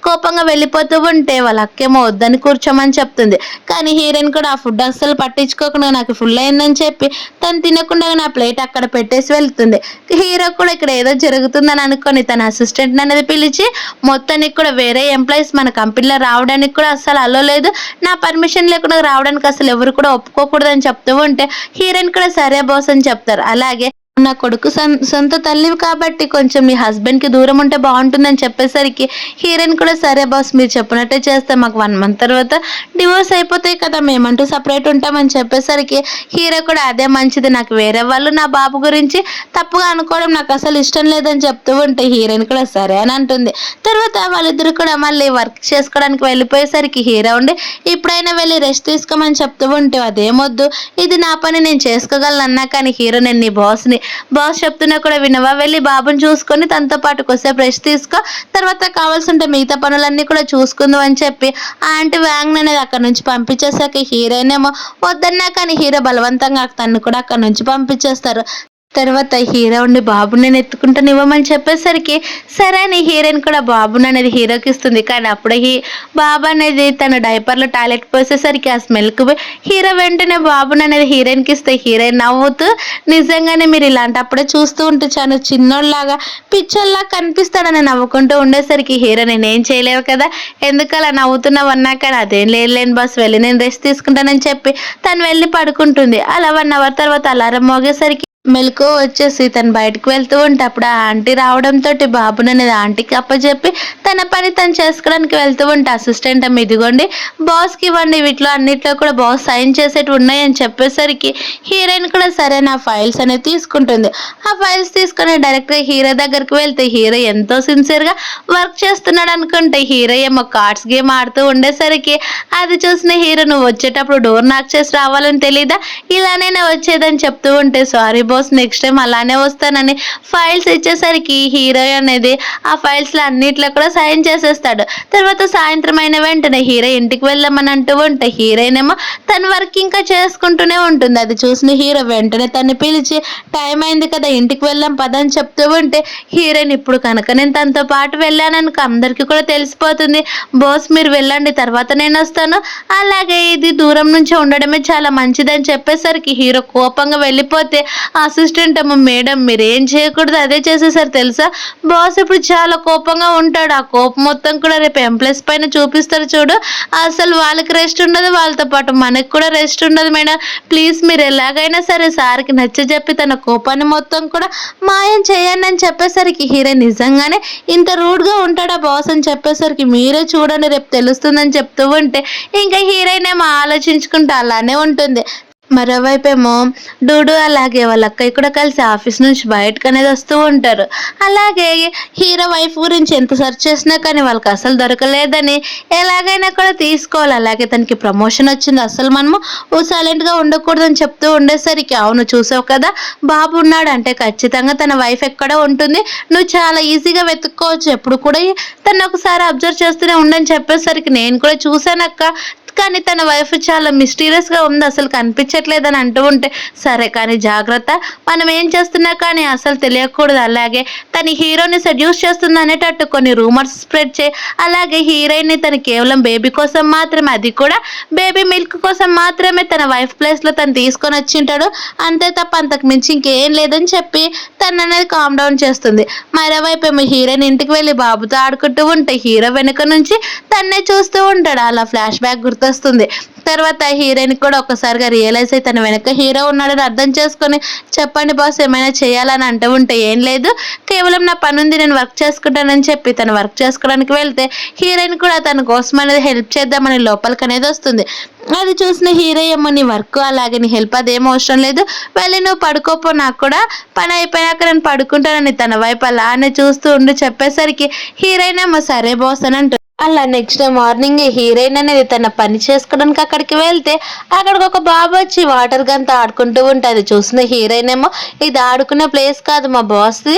కోపంగా వెళ్ళిపోతూ ఉంటే వాళ్ళ అక్కేమో వద్దని కూర్చోమని చెప్తుంది. కానీ హీరోయిన్ కూడా ఆ ఫుడ్ అస్సలు పట్టించుకోకుండా నాకు ఫుల్ అయిందని చెప్పి తను తినకుండా నా ప్లేట్ అక్కడ పెట్టేసి వెళ్తుంది. హీరో కూడా ఇక్కడ ఏదో జరుగుతుందని అనుకొని తన అసిస్టెంట్ అనేది పిలిచి మొత్తానికి కూడా వేరే ఎంప్లాయీస్ మన కంపెనీలో రావడానికి కూడా అస్సలు అలో లేదు, నా పర్మిషన్ లేకుండా రావడానికి అసలు ఎవరు కూడా ఒప్పుకోకూడదు అని చెప్తూ ఉంటే హీరోయిన్ కూడా సరే బాస్ అని చెప్తారు. అలాగే నా కొడుకు సొంత తల్లివి కాబట్టి కొంచెం మీ హస్బెండ్కి దూరం ఉంటే బాగుంటుందని చెప్పేసరికి హీరోయిన్ కూడా సరే బాస్ మీరు చెప్పినట్టే చేస్తే మాకు 1 month తర్వాత డివోర్స్ అయిపోతాయి కదా మేమంటూ సపరేట్ ఉంటామని చెప్పేసరికి హీరో కూడా అదే మంచిది, నాకు వేరే వాళ్ళు నా బాబు గురించి తప్పుగా అనుకోవడం నాకు అసలు ఇష్టం లేదని చెప్తూ ఉంటే హీరోయిన్ కూడా సరే అని అంటుంది. తర్వాత వాళ్ళిద్దరు కూడా మళ్ళీ వర్క్ చేసుకోవడానికి వెళ్ళిపోయేసరికి హీరో ఉండి ఇప్పుడైనా వెళ్ళి రెస్ట్ తీసుకోమని చెప్తూ ఉంటే అదేమొద్దు ఇది నా పని నేను చేసుకోగలను అన్నా, కానీ హీరో నేను నీ బాస్ చెప్తున్నా కూడా వినవా, వెళ్ళి బాబుని చూసుకొని తనతో పాటు కొద్దిసేపు రెస్ట్ తీసుకో, తర్వాత కావాల్సి ఉంటే మిగతా పనులన్నీ కూడా చూసుకుందాం అని చెప్పి ఆంటీ వ్యాంగ్ అనేది అక్కడ నుంచి పంపించేసాక హీరోయిన్ ఏమో వద్దన్నా కానీ హీరో బలవంతంగా తను కూడా అక్కడ నుంచి పంపించేస్తారు. తర్వాత హీరో ఉండి బాబుని నేను ఎత్తుకుంటాను ఇవ్వమని చెప్పేసరికి సరే అని హీరోయిన్ కూడా బాబుని అనేది హీరోకి ఇస్తుంది. కానీ అప్పుడే బాబు అనేది తన డైపర్లో టాయిలెట్ పోసేసరికి ఆ స్మెల్కి హీరో వెంటనే బాబుని అనేది హీరోయిన్కి ఇస్తే హీరోయిన్ నవ్వుతూ నిజంగానే మీరు ఇలాంటప్పుడే చూస్తూ ఉంటే చాలా చిన్నోళ్ళలాగా పిచ్చోళ్ళలాగా కనిపిస్తాడని నవ్వుకుంటూ ఉండేసరికి హీరో నేనేం చేయలేవు కదా ఎందుకు అలా నవ్వుతున్నావు అన్నా, కానీ అదేం లేని బాస్ వెళ్ళి నేను రెస్ట్ తీసుకుంటానని చెప్పి తను వెళ్ళి పడుకుంటుంది. అలా 1 hour తర్వాత అలారం మోగేసరికి మెలకు వచ్చేసి తను బయటకు వెళ్తూ ఉంటే అప్పుడు ఆ ఆంటీ రావడంతో బాబుని అనేది ఆంటీకి అప్పచెప్పి తన పని తను చేసుకోవడానికి వెళ్తూ ఉంటే అసిస్టెంట్ అమ్మ ఇదిగోండి బాస్కి ఇవ్వండి, వీటిలో అన్నిట్లో కూడా బాస్ సైన్ చేసేవి ఉన్నాయని చెప్పేసరికి హీరోయిన్ కూడా సరే నా ఫైల్స్ అనేది తీసుకుంటుంది. ఆ ఫైల్స్ తీసుకొని డైరెక్ట్గా హీరో దగ్గరికి వెళ్తే హీరో ఎంతో సిన్సియర్గా వర్క్ చేస్తున్నాడు అనుకుంటే హీరో ఏమో కార్డ్స్ గేమ్ ఆడుతూ ఉండేసరికి అది చూసిన హీరో నువ్వు వచ్చేటప్పుడు డోర్ నాక్ చేసి రావాలని తెలీదా, ఇలానే వచ్చేదని చెప్తూ ఉంటే సారీ బాస్ నెక్స్ట్ టైం అలానే వస్తానని ఫైల్స్ ఇచ్చేసరికి హీరో అనేది ఆ ఫైల్స్లో అన్నిట్లో కూడా సైన్ చేసేస్తాడు. తర్వాత సాయంత్రం అయిన వెంటనే హీరో ఇంటికి వెళ్ళమని అంటూ ఉంటే హీరోయిన్ ఏమో తన వర్క్ ఇంకా చేసుకుంటూనే ఉంటుంది. అది చూసిన హీరో వెంటనే తను పిలిచి టైం అయింది కదా ఇంటికి వెళ్ళాం పదని చెప్తూ ఉంటే హీరోయిన్ ఇప్పుడు కనుక నేను తనతో పాటు వెళ్ళాననుక అందరికీ కూడా తెలిసిపోతుంది, బాస్ మీరు వెళ్ళండి తర్వాత నేను వస్తాను, అలాగే ఇది దూరం నుంచి ఉండడమే చాలా మంచిదని చెప్పేసరికి హీరో కోపంగా వెళ్ళిపోతే అసిస్టెంట్ ఏమో మేడం మీరేం చేయకూడదు అదే చేసేసారు తెలుసా. బాస్ ఇప్పుడు చాలా కోపంగా ఉంటాడు. ఆ కోపం మొత్తం కూడా రేపు ఎంప్లాయీస్ పైన చూపిస్తారు చూడు. అసలు వాళ్ళకి రెస్ట్ ఉండదు, వాళ్ళతో పాటు మనకి కూడా రెస్ట్ ఉండదు మేడం. ప్లీజ్ మీరు ఎలాగైనా సరే సార్కి నచ్చజెప్పి తన కోపాన్ని మొత్తం కూడా మాయం చేయండి అని చెప్పేసరికి హీరోయిన్ నిజంగానే ఇంత రూడ్గా ఉంటాడా బాస్ అని చెప్పేసరికి మీరే చూడండి రేపు తెలుస్తుందని చెప్తూ ఉంటే ఇంకా హీరోయిన్ ఏమో ఆలోచించుకుంటూ అలానే ఉంటుంది. మరోవైపేమో డూడు అలాగే వాళ్ళ అక్కయ్య కూడా కలిసి ఆఫీస్ నుంచి బయటకు అనేది వస్తూ ఉంటారు. అలాగే హీరో వైఫ్ గురించి ఎంత సెర్చ్ చేసినా కానీ వాళ్ళకి అసలు దొరకలేదని ఎలాగైనా కూడా తీసుకోవాలి. అలాగే తనకి ప్రమోషన్ వచ్చింది, అసలు మనము సైలెంట్గా ఉండకూడదని చెప్తూ ఉండేసరికి అవును చూసావు కదా బాబు ఉన్నాడు అంటే ఖచ్చితంగా తన వైఫ్ ఎక్కడ ఉంటుంది, నువ్వు చాలా ఈజీగా వెతుక్కోవచ్చు, ఎప్పుడు కూడా తను ఒకసారి అబ్జర్వ్ చేస్తూనే ఉండని చెప్పేసరికి నేను కూడా చూశానక్క, కానీ తన వైఫ్ చాలా మిస్టీరియస్గా ఉంది, అసలు కనిపించట్లేదని అంటూ ఉంటే సరే కానీ జాగ్రత్త, మనం ఏం చేస్తున్నా కానీ అసలు తెలియకూడదు. అలాగే తన హీరోని సెడ్యూస్ చేస్తుంది అనేటట్టు కొన్ని రూమర్స్ స్ప్రెడ్ చేయి. అలాగే హీరోయిన్ని తను కేవలం బేబీ కోసం మాత్రమే, అది కూడా బేబీ మిల్క్ కోసం మాత్రమే తన వైఫ్ ప్లేస్లో తను తీసుకొని వచ్చింటాడు, అంతే తప్ప అంతకు మించి ఇంకేం లేదని చెప్పి తను అనేది కామ్ డౌన్ చేస్తుంది. మరోవైపు ఏమో హీరోయిన్ ఇంటికి వెళ్ళి బాబుతో ఆడుకుంటూ ఉంటే హీరో వెనుక నుంచి తన్నే చూస్తూ ఉంటాడు. అలా ఫ్లాష్ బ్యాక్ గుర్తొస్తుంది. తర్వాత హీరోయిన్ కూడా ఒక్కసారిగా రియలైజ్ అయ్యి తన వెనక హీరో ఉన్నాడని అర్థం చేసుకొని చెప్పండి బాస్ ఏమైనా చేయాలని అంటూ ఉంటే ఏం లేదు కేవలం నా పని ఉంది నేను వర్క్ చేసుకుంటానని చెప్పి తను వర్క్ చేసుకోవడానికి వెళ్తే హీరోయిన్ కూడా తన కోసం అనేది హెల్ప్ చేద్దామని లోపలికి అనేది వస్తుంది. అది చూసిన హీరో ఏమో నీ వర్క్ అలాగే నీ హెల్ప్ అదేం అవసరం లేదు, వెళ్ళి నువ్వు పడుకోపో, నాకు కూడా పని అయిపోయాక నేను పడుకుంటానని తన వైపు అలానే చూస్తూ ఉండి చెప్పేసరికి హీరోయిన్ ఏమో సరే బాస్ అని అంటుంది. అలా నెక్స్ట్ డే మార్నింగ్ హీరోయిన్ అనేది తన పని చేసుకోవడానికి అక్కడికి వెళ్తే అక్కడికి ఒక బాబు వచ్చి వాటర్ గన్తో ఆడుకుంటూ ఉంటుంది. చూసిన హీరోయిన్ ఏమో ఇది ఆడుకునే ప్లేస్ కాదు మా బాస్ది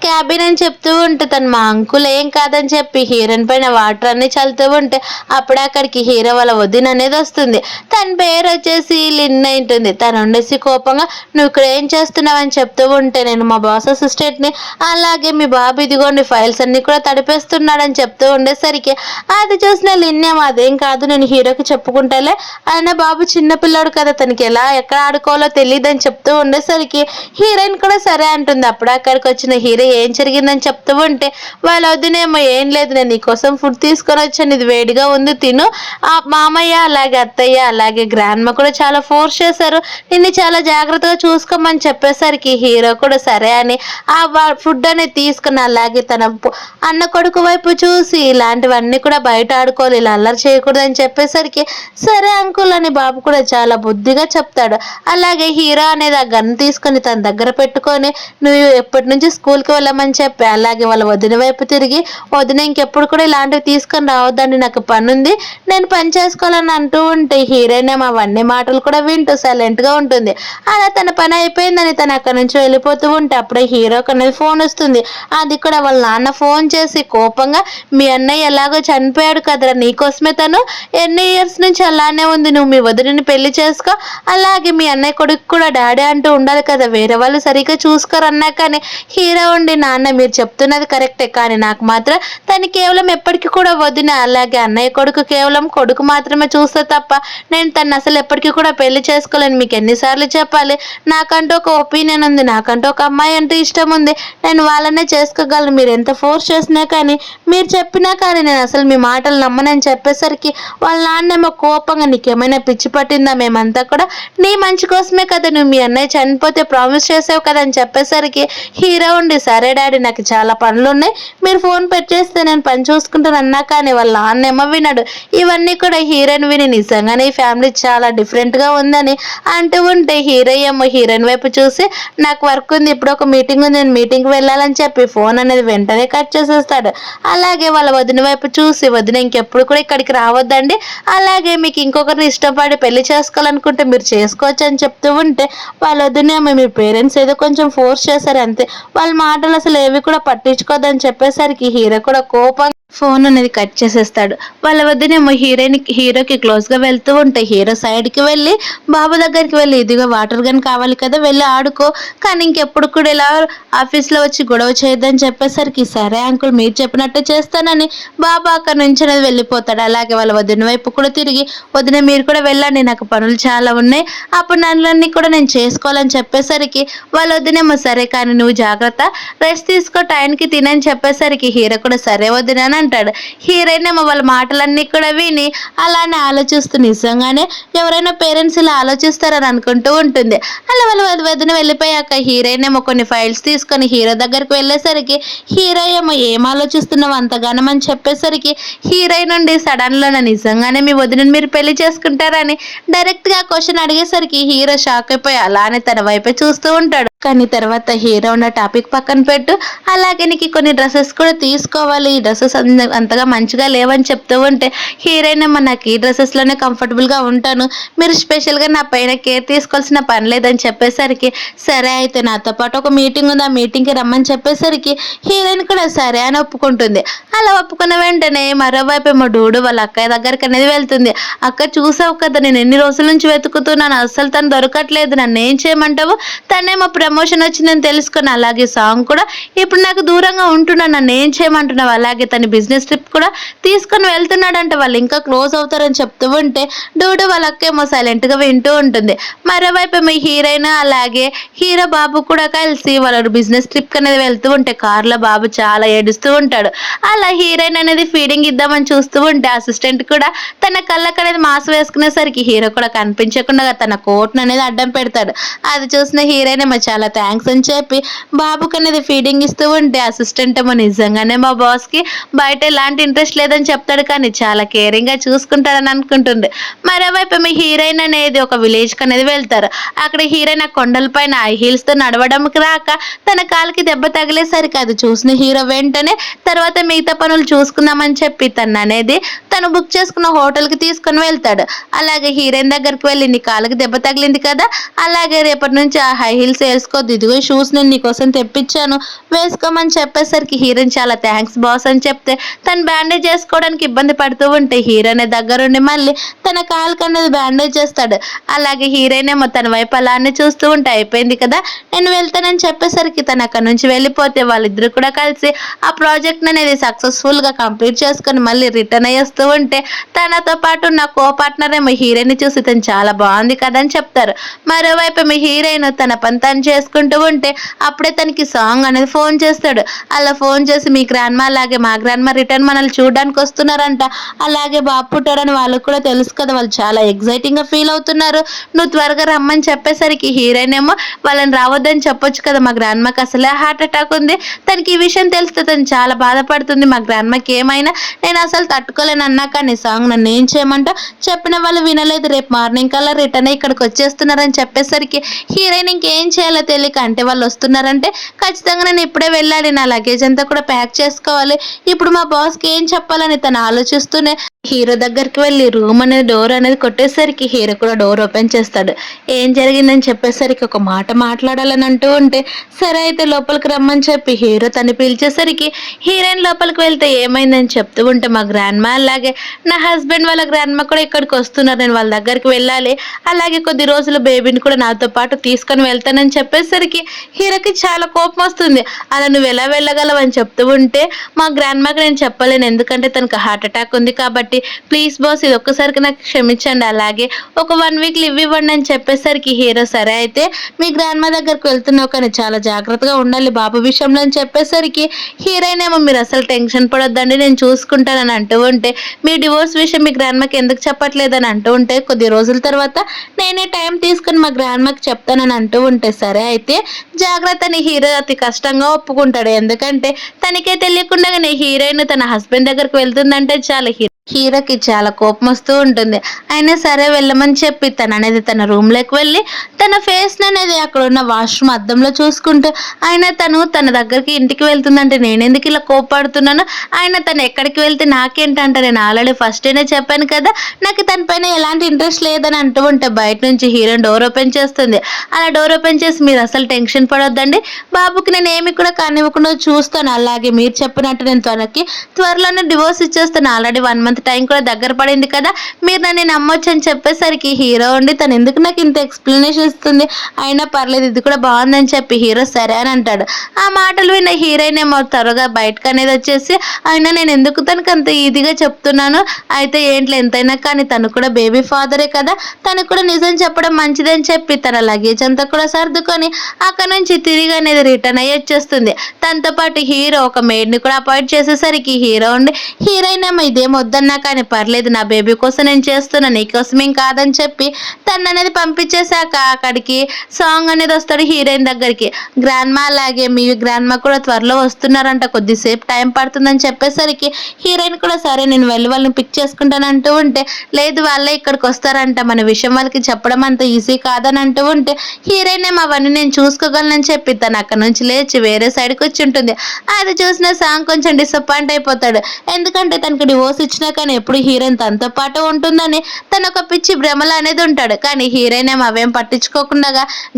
క్యాబిన్ అని చెప్తూ ఉంటే తను మా అంకుల్ ఏం కాదని చెప్పి హీరోయిన్ పైన వాటర్ అన్ని చల్లుతూ ఉంటే అప్పుడే అక్కడికి హీరో వాళ్ళ వదిన అనేది వస్తుంది. తన పేరు వచ్చేసి లిన్ ఉంటుంది. తను ఉండేసి కోపంగా నువ్వు ఇక్కడ ఏం చేస్తున్నావు అని చెప్తూ ఉంటే నేను మా బాస్ అసిస్టెంట్ని, అలాగే మీ బాబు ఇదిగోండి ఫైల్స్ అన్ని కూడా తడిపేస్తున్నాడని చెప్తూ ఉండేసరికి అది చూసిన లిన్నేం అదేం కాదు నేను హీరోకి చెప్పుకుంటాలే, ఆయన బాబు చిన్న పిల్లాడు కదా తనకి ఎక్కడ ఆడుకోవాలో తెలియదని చెప్తూ ఉండేసరికి హీరోయిన్ కూడా సరే అంటుంది. అప్పుడు అక్కడికి వచ్చిన హీరో ఏం జరిగిందని చెప్తూ ఉంటే వాళ్ళ వదినేమో ఏం లేదు నేను నీకోసం ఫుడ్ తీసుకొని వచ్చాను, ఇది వేడిగా ఉంది తిను, ఆ మామయ్య అలాగే అత్తయ్య అలాగే గ్రాండ్మ కూడా చాలా ఫోర్స్ చేశారు నిన్ను చాలా జాగ్రత్తగా చూసుకోమని చెప్పేసరికి హీరో కూడా సరే అని ఆ ఫుడ్ అనేది తీసుకుని అలాగే తన అన్న కొడుకు వైపు చూసి ఇలాంటివన్నీ కూడా బయట ఆడుకోవాలి ఇలా అల్లరి చేయకూడదు అని చెప్పేసరికి సరే అంకుల్ అని బాబు కూడా చాలా బుద్ధిగా చెప్తాడు. అలాగే హీరో అనేది ఆ గన్ తీసుకొని తన దగ్గర పెట్టుకొని నువ్వు ఎప్పటి నుంచి స్కూల్కి వెళ్ళమని చెప్పి అలాగే వాళ్ళ వదిన వైపు తిరిగి వదిన ఇంకెప్పుడు కూడా ఇలాంటివి తీసుకొని రావద్దండి నాకు పని ఉంది నేను పని చేసుకోవాలని అంటూ ఉంటే హీరోయిన్ ఏమో అవన్నీ మాటలు కూడా వింటూ సైలెంట్గా ఉంటుంది. అలా తన పని అయిపోయిందని తను అక్కడి నుంచి వెళ్ళిపోతూ ఉంటే అప్పుడే హీరోకి అనేది ఫోన్ వస్తుంది. అది కూడా వాళ్ళ నాన్న ఫోన్ చేసి కోపంగా మీ అన్నయ్య ఎలాగో చనిపోయాడు కదరా నీకోసమే తను ఎన్ని ఇయర్స్ నుంచి అలానే ఉంది, నువ్వు మీ వదిలిని పెళ్లి చేసుకో, అలాగే మీ అన్నయ్య కొడుకు కూడా డాడీ అంటూ ఉండాలి కదా వేరే వాళ్ళు సరిగ్గా చూసుకోరు అన్నా కానీ హీరో ఉండి నాన్న మీరు చెప్తున్నది కరెక్టే కానీ నాకు మాత్రం తను కేవలం ఎప్పటికీ కూడా వదిన, అలాగే అన్నయ్య కొడుకు కేవలం కొడుకు మాత్రమే చూస్తే తప్ప నేను తను అసలు ఎప్పటికీ కూడా పెళ్లి చేసుకోలేను, మీకు ఎన్నిసార్లు చెప్పాలి, నాకంటూ ఒక ఒపీనియన్ ఉంది, నాకంటూ ఒక అమ్మాయి అంటే ఇష్టం ఉంది, నేను వాళ్ళనే చేసుకోగలను, మీరు ఎంత ఫోర్స్ చేసినా కానీ మీరు చెప్పినా కానీ నేను అసలు మీ మాటలు నమ్మనని చెప్పేసరికి వాళ్ళ నాన్నేమో కోపంగా నీకేమైనా పిచ్చి పట్టిందా, మేమంతా కూడా నీ మంచి కోసమే కదా నువ్వు మీ అన్నయ్య చనిపోతే ప్రామిస్ చేసావు కదా అని చెప్పేసరికి హీరో ఉండి సరే డాడీ నాకు చాలా పనులు ఉన్నాయి మీరు ఫోన్ పెట్టేస్తే నేను పని చూసుకుంటాను అన్నా కానీ వాళ్ళ నాన్నేమో వినడు. ఇవన్నీ కూడా హీరోయిన్ విని నిజంగానే ఈ ఫ్యామిలీ చాలా డిఫరెంట్గా ఉందని అంటూ ఉంటే హీరో ఏమో హీరోయిన్ వైపు చూసి నాకు వర్క్ ఉంది ఇప్పుడు ఒక మీటింగ్ ఉంది నేను మీటింగ్కి వెళ్ళాలని చెప్పి ఫోన్ అనేది వెంటనే కట్ చేసేస్తాడు. అలాగే వాళ్ళ వదిన వైపు చూసి వదిన ఇంకెప్పుడు కూడా ఇక్కడికి రావద్దండి, అలాగే మీకు ఇంకొకరిని ఇష్టపడి పెళ్లి చేసుకోవాలనుకుంటే మీరు చేసుకోవచ్చు అని చెప్తూ ఉంటే వాళ్ళ వదినేమో మీ పేరెంట్స్ ఏదో కొంచెం ఫోర్స్ చేశారు అంతే, వాళ్ళ మాటలు అసలు ఏవి కూడా పట్టించుకోదని చెప్పేసరికి హీరో కూడా కోపం ఫోన్ అనేది కట్ చేసేస్తాడు. వాళ్ళ వద్దనేమో హీరోకి క్లోజ్‌గా వెళ్తూ ఉంటే హీరో సైడ్‌కి వెళ్ళి బాబు దగ్గరికి వెళ్ళి ఇదిగో వాటర్ గన్ కావాలి కదా! వెళ్లి ఆడుకో. కానీ ఇంకెప్పుడు కూడా ఇలా ఆఫీస్‌లో వచ్చి గొడవ చేయొద్దని చెప్పేసరికి సరే అంకుల్ మీరు చెప్పినట్టే చేస్తానని బాబు అక్కడి నుంచి అనేది వెళ్ళిపోతాడు. అలాగే వాళ్ళ వదిన వైపు కూడా తిరిగి వదిన మీరు కూడా వెళ్ళండి నాకు పనులు చాలా ఉన్నాయి. ఆ పనులన్నీ కూడా నేను చేసుకోవాలని చెప్పేసరికి వాళ్ళ వదినేమో సరే కానీ నువ్వు జాగ్రత్త రెస్ట్ తీసుకో టైంకి తినని చెప్పేసరికి హీరో కూడా సరే వదిన అని అంటాడు. హీరోయిన్ ఏమో వాళ్ళ మాటలన్నీ కూడా విని అలానే ఆలోచిస్తూ నిజంగానే ఎవరైనా పేరెంట్స్ ఇలా ఆలోచిస్తారని అనుకుంటూ ఉంటుంది. అలా వాళ్ళ వదిన వెళ్ళిపోయాక హీరోయిన్ ఏమో కొన్ని ఫైల్స్ తీసుకొని హీరో దగ్గరికి వెళ్ళేసరికి హీరో ఏమో ఏం ఆలోచిస్తున్నావు అంతగానం అని చెప్పేసరికి హీరోయిన్ నుండి సడన్ లో నిజంగానే మీ వదినని మీరు పెళ్లి చేసుకుంటారని డైరెక్ట్ గా క్వశ్చన్ అడిగేసరికి హీరో షాక్ అయిపోయి అలానే తన వైపే చూస్తూ ఉంటాడు. కానీ తర్వాత హీరో ఉన్న టాపిక్ పక్కన పెట్టు అలాగే నీకు కొన్ని డ్రెస్సెస్ కూడా తీసుకోవాలి ఈ డ్రెస్సెస్ అంతగా మంచిగా లేవని చెప్తూ ఉంటే హీరోయిన్ ఏమో నాకు ఈ డ్రెస్సెస్లోనే కంఫర్టబుల్గా ఉంటాను మీరు స్పెషల్గా నా పైన కేర్ తీసుకోవాల్సిన పని లేదని చెప్పేసరికి సరే అయితే నాతో పాటు ఒక మీటింగ్ ఉంది ఆ మీటింగ్కి రమ్మని చెప్పేసరికి హీరోయిన్ కూడా సరే అని ఒప్పుకుంటుంది. అలా ఒప్పుకున్న వెంటనే మరోవైపు ఏమో డూడు వాళ్ళ అక్కయ్య దగ్గరికి అనేది వెళ్తుంది. అక్క చూసావు కదా నేను ఎన్ని రోజుల నుంచి వెతుకుతున్నాను అస్సలు తను దొరకట్లేదు నన్ను ఏం చేయమంటావు తనేమో ప్రమోషన్ వచ్చిందని తెలుసుకుని అలాగే సాంగ్ కూడా ఇప్పుడు నాకు దూరంగా ఉంటున్నాను నన్ను ఏం చేయమంటున్నావు అలాగే తన బిజినెస్ ట్రిప్ కూడా తీసుకొని వెళ్తున్నాడంటే వాళ్ళు ఇంకా క్లోజ్ అవుతారని చెప్తూ ఉంటే డూడు వాళ్ళ అక్కేమో సైలెంట్గా వింటూ ఉంటుంది. మరోవైపు మీ హీరోయిన్ అలాగే హీరో బాబు కూడా కలిసి వాళ్ళ బిజినెస్ ట్రిప్ అనేది వెళ్తూ ఉంటే కార్లో బాబు చాలా ఏడుస్తూ ఉంటాడు. అలా హీరోయిన్ అనేది ఫీడింగ్ ఇద్దామని చూస్తూ ఉంటే అసిస్టెంట్ కూడా తన కళ్ళకు అనేది మాస్ వేసుకునేసరికి హీరో కూడా కనిపించకుండా తన కోట్ను అనేది అడ్డం పెడతాడు. అది చూసిన హీరోయిన్ ఏమో చాలా థ్యాంక్స్ అని చెప్పి బాబుకి అనేది ఫీడింగ్ ఇస్తూ ఉంటే అసిస్టెంట్ ఏమో నిజంగానే మా బాస్కి బయట ఎలాంటి ఇంట్రెస్ట్ లేదని చెప్తాడు కానీ చాలా కేరింగ్గా చూసుకుంటాడని అనుకుంటుంది. మరోవైపు మీ హీరోయిన్ అనేది ఒక విలేజ్కి అనేది వెళ్తారు. అక్కడ హీరోయిన్ ఆ కొండలపైన హై హీల్స్తో నడవడానికి రాక తన కాలికి దెబ్బ తగిలేసరికి అది చూసిన హీరో వెంటనే తర్వాత మిగతా పనులు చూసుకుందామని చెప్పి తను బుక్ చేసుకున్న హోటల్కి తీసుకొని వెళ్తాడు. అలాగే హీరోయిన్ దగ్గరికి వెళ్ళి నీ కాలికి దెబ్బ తగిలింది కదా అలాగే రేపటి నుంచి ఆ హై హీల్స్ వేసుకోవద్దు ఇదిగో షూస్ నేను నీకోసం తెప్పించాను వేసుకోమని చెప్పేసరికి హీరోయిన్ చాలా థ్యాంక్స్ బాస్ అని చెప్తే తను బ్యాండేజ్ చేసుకోవడానికి ఇబ్బంది పడుతూ ఉంటే హీరోయిన్ దగ్గరుండి మళ్ళీ తన కాలుకి అనేది బ్యాండేజ్ చేస్తాడు. అలాగే హీరోయిన్ ఏమో తన వైపు అలానే చూస్తూ ఉంటే అయిపోయింది కదా నేను వెళ్తానని చెప్పేసరికి తను అక్కడ నుంచి వెళ్ళిపోతే వాళ్ళిద్దరు కూడా కలిసి ఆ ప్రాజెక్ట్ అనేది సక్సెస్ఫుల్గా కంప్లీట్ చేసుకొని మళ్ళీ రిటర్న్ అయ్యేస్తూ ఉంటే తనతో పాటు నా కో పార్ట్నర్ ఏమో హీరోయిన్ చూసి తను చాలా బాగుంది కదా అని చెప్తారు. మరోవైపు మీ హీరోయిన్ తన పని తను చేసుకుంటూ ఉంటే అప్పుడే తనకి సాంగ్ అనేది ఫోన్ చేస్తాడు. అలా ఫోన్ చేసి మీ గ్రాండ్మా అలాగే మా గ్రాండ్మా రిటర్న్ మనల్ని చూడడానికి వస్తున్నారంట అలాగే బాబు పుట్టారని వాళ్ళకు కూడా తెలుసు కదా వాళ్ళు చాలా ఎగ్జైటింగ్గా ఫీల్ అవుతున్నారు నువ్వు త్వరగా రమ్మని చెప్పేసరికి హీరోయిన్ ఏమో వాళ్ళని రావద్దని చెప్పొచ్చు కదా మా గ్రాండ్మాకి అసలే హార్ట్ అటాక్ ఉంది తనకి ఈ విషయం తెలిస్తే తను చాలా బాధపడుతుంది మా గ్రాండ్మాకి ఏమైనా నేను అసలు తట్టుకోలేను అన్నా కానీ సాంగ్ నన్ను ఏం చేయమంటా చెప్పిన వాళ్ళు వినలేదు రేపు మార్నింగ్ కల్లా రిటర్న్ ఇక్కడికి వచ్చేస్తున్నారని చెప్పేసరికి హీరోయిన్ ఇంకేం చేయాలో తెలియక అంటే వాళ్ళు వస్తున్నారంటే ఖచ్చితంగా నేను ఇప్పుడే వెళ్ళాలి నా లగేజ్ అంతా కూడా ప్యాక్ చేసుకోవాలి ఇప్పుడు మా బాస్కి ఏం చెప్పాలని తను ఆలోచిస్తూనే హీరో దగ్గరికి వెళ్ళి రూమ్ అనేది డోర్ అనేది కొట్టేసరికి హీరో కూడా డోర్ ఓపెన్ చేస్తాడు. ఏం జరిగిందని చెప్పేసరికి ఒక మాట మాట్లాడాలని అంటూ ఉంటే సరే అయితే లోపలికి రమ్మని చెప్పి హీరో తను పిలిచేసరికి హీరోయిన్ లోపలికి వెళ్తే ఏమైందని చెప్తూ ఉంటే మా గ్రాండ్మా అలాగే నా హస్బెండ్ వాళ్ళ గ్రాండ్మా కూడా ఇక్కడికి వస్తున్నారు నేను వాళ్ళ దగ్గరికి వెళ్ళాలి అలాగే కొద్ది రోజులు బేబీని కూడా నాతో పాటు తీసుకొని వెళ్తానని చెప్పేసరికి హీరోకి చాలా కోపం వస్తుంది. అలా నువ్వు ఎలా వెళ్ళగలవని చెప్తూ ఉంటే మా గ్రాండ్మాకి నేను చెప్పలేను ఎందుకంటే తనకు హార్ట్ అటాక్ ఉంది కాబట్టి ప్లీజ్ బాస్ ఇది ఒక్కసారికి నాకు క్షమించండి అలాగే ఒక 1 వీక్ లీవ్ ఇవ్వండి అని చెప్పేసరికి హీరో సరే అయితే మీ గ్రాండ్మా దగ్గరికి వెళ్తున్నావు కానీ చాలా జాగ్రత్తగా ఉండాలి బాబు విషయంలో అని చెప్పేసరికి హీరోయిన్ ఏమో మీరు అసలు టెన్షన్ పడొద్దండి నేను చూసుకుంటానని అంటూ ఉంటే మీ డివోర్స్ విషయం మీ గ్రాండ్మాకి ఎందుకు చెప్పట్లేదని అంటూ ఉంటే కొద్ది రోజుల తర్వాత నేనే టైం తీసుకుని మా గ్రాండ్మాకి చెప్తానని అంటూ ఉంటే సరే అయితే జాగ్రత్తని హీరో అతి కష్టంగా ఒప్పుకుంటాడు ఎందుకంటే తనకే తెలియకుండానే హీరోయిన్ తన హస్బెండ్ దగ్గరికి వెళ్తుందంటే చాలా హీరోకి చాలా కోపం వస్తూ ఉంటుంది. అయినా సరే వెళ్ళమని చెప్పి తననేది తన రూమ్‌లోకి వెళ్ళి తన ఫేస్‌ననేది అక్కడున్న వాష్‌రూమ్ అద్దంలో చూసుకుంటూ అయినా తన దగ్గరికి ఇంటికి వెళ్తుందంటే నేనెందుకు ఇలా కోప్పడుతున్నాను? అయినా తను ఎక్కడికి వెళ్తే నాకేంటంట నేను ఆల్రెడీ ఫస్ట్ డేనే చెప్పాను కదా! నాకు తన పైన ఎలాంటి ఇంట్రెస్ట్ లేదని అంటూ ఉంటే బయట నుంచి హీరోయిన్ డోర్ ఓపెన్ చేస్తుంది. అలా డోర్ ఓపెన్ చేసి మీరసలు టెన్షన్ పడొద్దండి. బాబుకి నేనేమి కూడా కానివ్వకుండా చూస్తాను. అలాగే మీరు చెప్పినట్టు నేను తనకి త్వరలోనే డివోర్స్ ఇచ్చేస్తాను. ఆల్రెడీ 1 మంత్ టైం కూడా దగ్గర పడింది కదా! మీరు నన్ను నమ్మొచ్చని చెప్పేసరికి హీరో ఉండి తనెందుకు నాకు ఇంత ఎక్స్‌ప్లనేషన్ ఇస్తుంది. అయినా పర్లేదు ఇది కూడా బావుందని చెప్పి హీరో సరే అని అంటాడు. ఆ మాటలు విన్న హీరోయిన్ ఏమో త్వరగా బయటకనేది వచ్చేసి అయినా నేనెందుకు తనకంత ఈజీగా చెప్తున్నాను. అయితే ఏంటిలే ఎంతైనా కానీ తను కూడా బేబీ ఫాదరే కదా! తనకు కూడా నిజం చెప్పడం మంచిదని చెప్పి తన లగేజ్ అంతా కూడా సర్దుకొని అక్కడి నుంచి తిరిగి అనేది రిటర్న్ అయ్యి వచ్చేస్తుంది. తనతో పాటు హీరో ఒక మెయిడ్‌ని కూడా అపాయింట్ చేసేసరికి హీరో ఉండి హీరోయిన్ ఏమో ఇదేం వద్దన్నా కానీ పర్లేదు నా బేబీ కోసం నేను చేస్తున్నా నీకోసమేం కాదని చెప్పి తననేది పంపించేసాక అక్కడికి సాంగ్ అనేది వస్తాడు హీరోయిన్ దగ్గరికి. గ్రాండ్‌మా అలాగే మీ గ్రాండ్‌మా కూడా త్వరలో వస్తున్నారంట కొద్దిసేపు టైం పడుతుందని చెప్పేసరికి హీరోయిన్ కూడా సరే నేను వెళ్ళి వాళ్ళని పిక్ చేసుకుంటాను అంటూ ఉంటే లేదు వాళ్ళే ఇక్కడికి వస్తారంట మన విషయం వాళ్ళకి చెప్పడం అంత ఈజీ కాదని అంటూ ఉంటే హీరోయిన్ ఏమో అవన్నీ నేను చూసుకోగలనని చెప్పి తను అక్కడ నుంచి లేచి వేరే సైడ్కి వచ్చి ఉంటుంది. అది చూసిన సాంగ్ కొంచెం డిసప్పాయింట్ అయిపోతాడు. ఎందుకంటే తనకి డివోర్స్ ఇచ్చినా కానీ ఎప్పుడు హీరోయిన్ తనతో పాటు ఉంటుందని తను ఒక పిచ్చి భ్రమలు అనేది ఉంటాడు. కానీ హీరోయిన్ ఏమో అవేం పట్టించుకోకుండా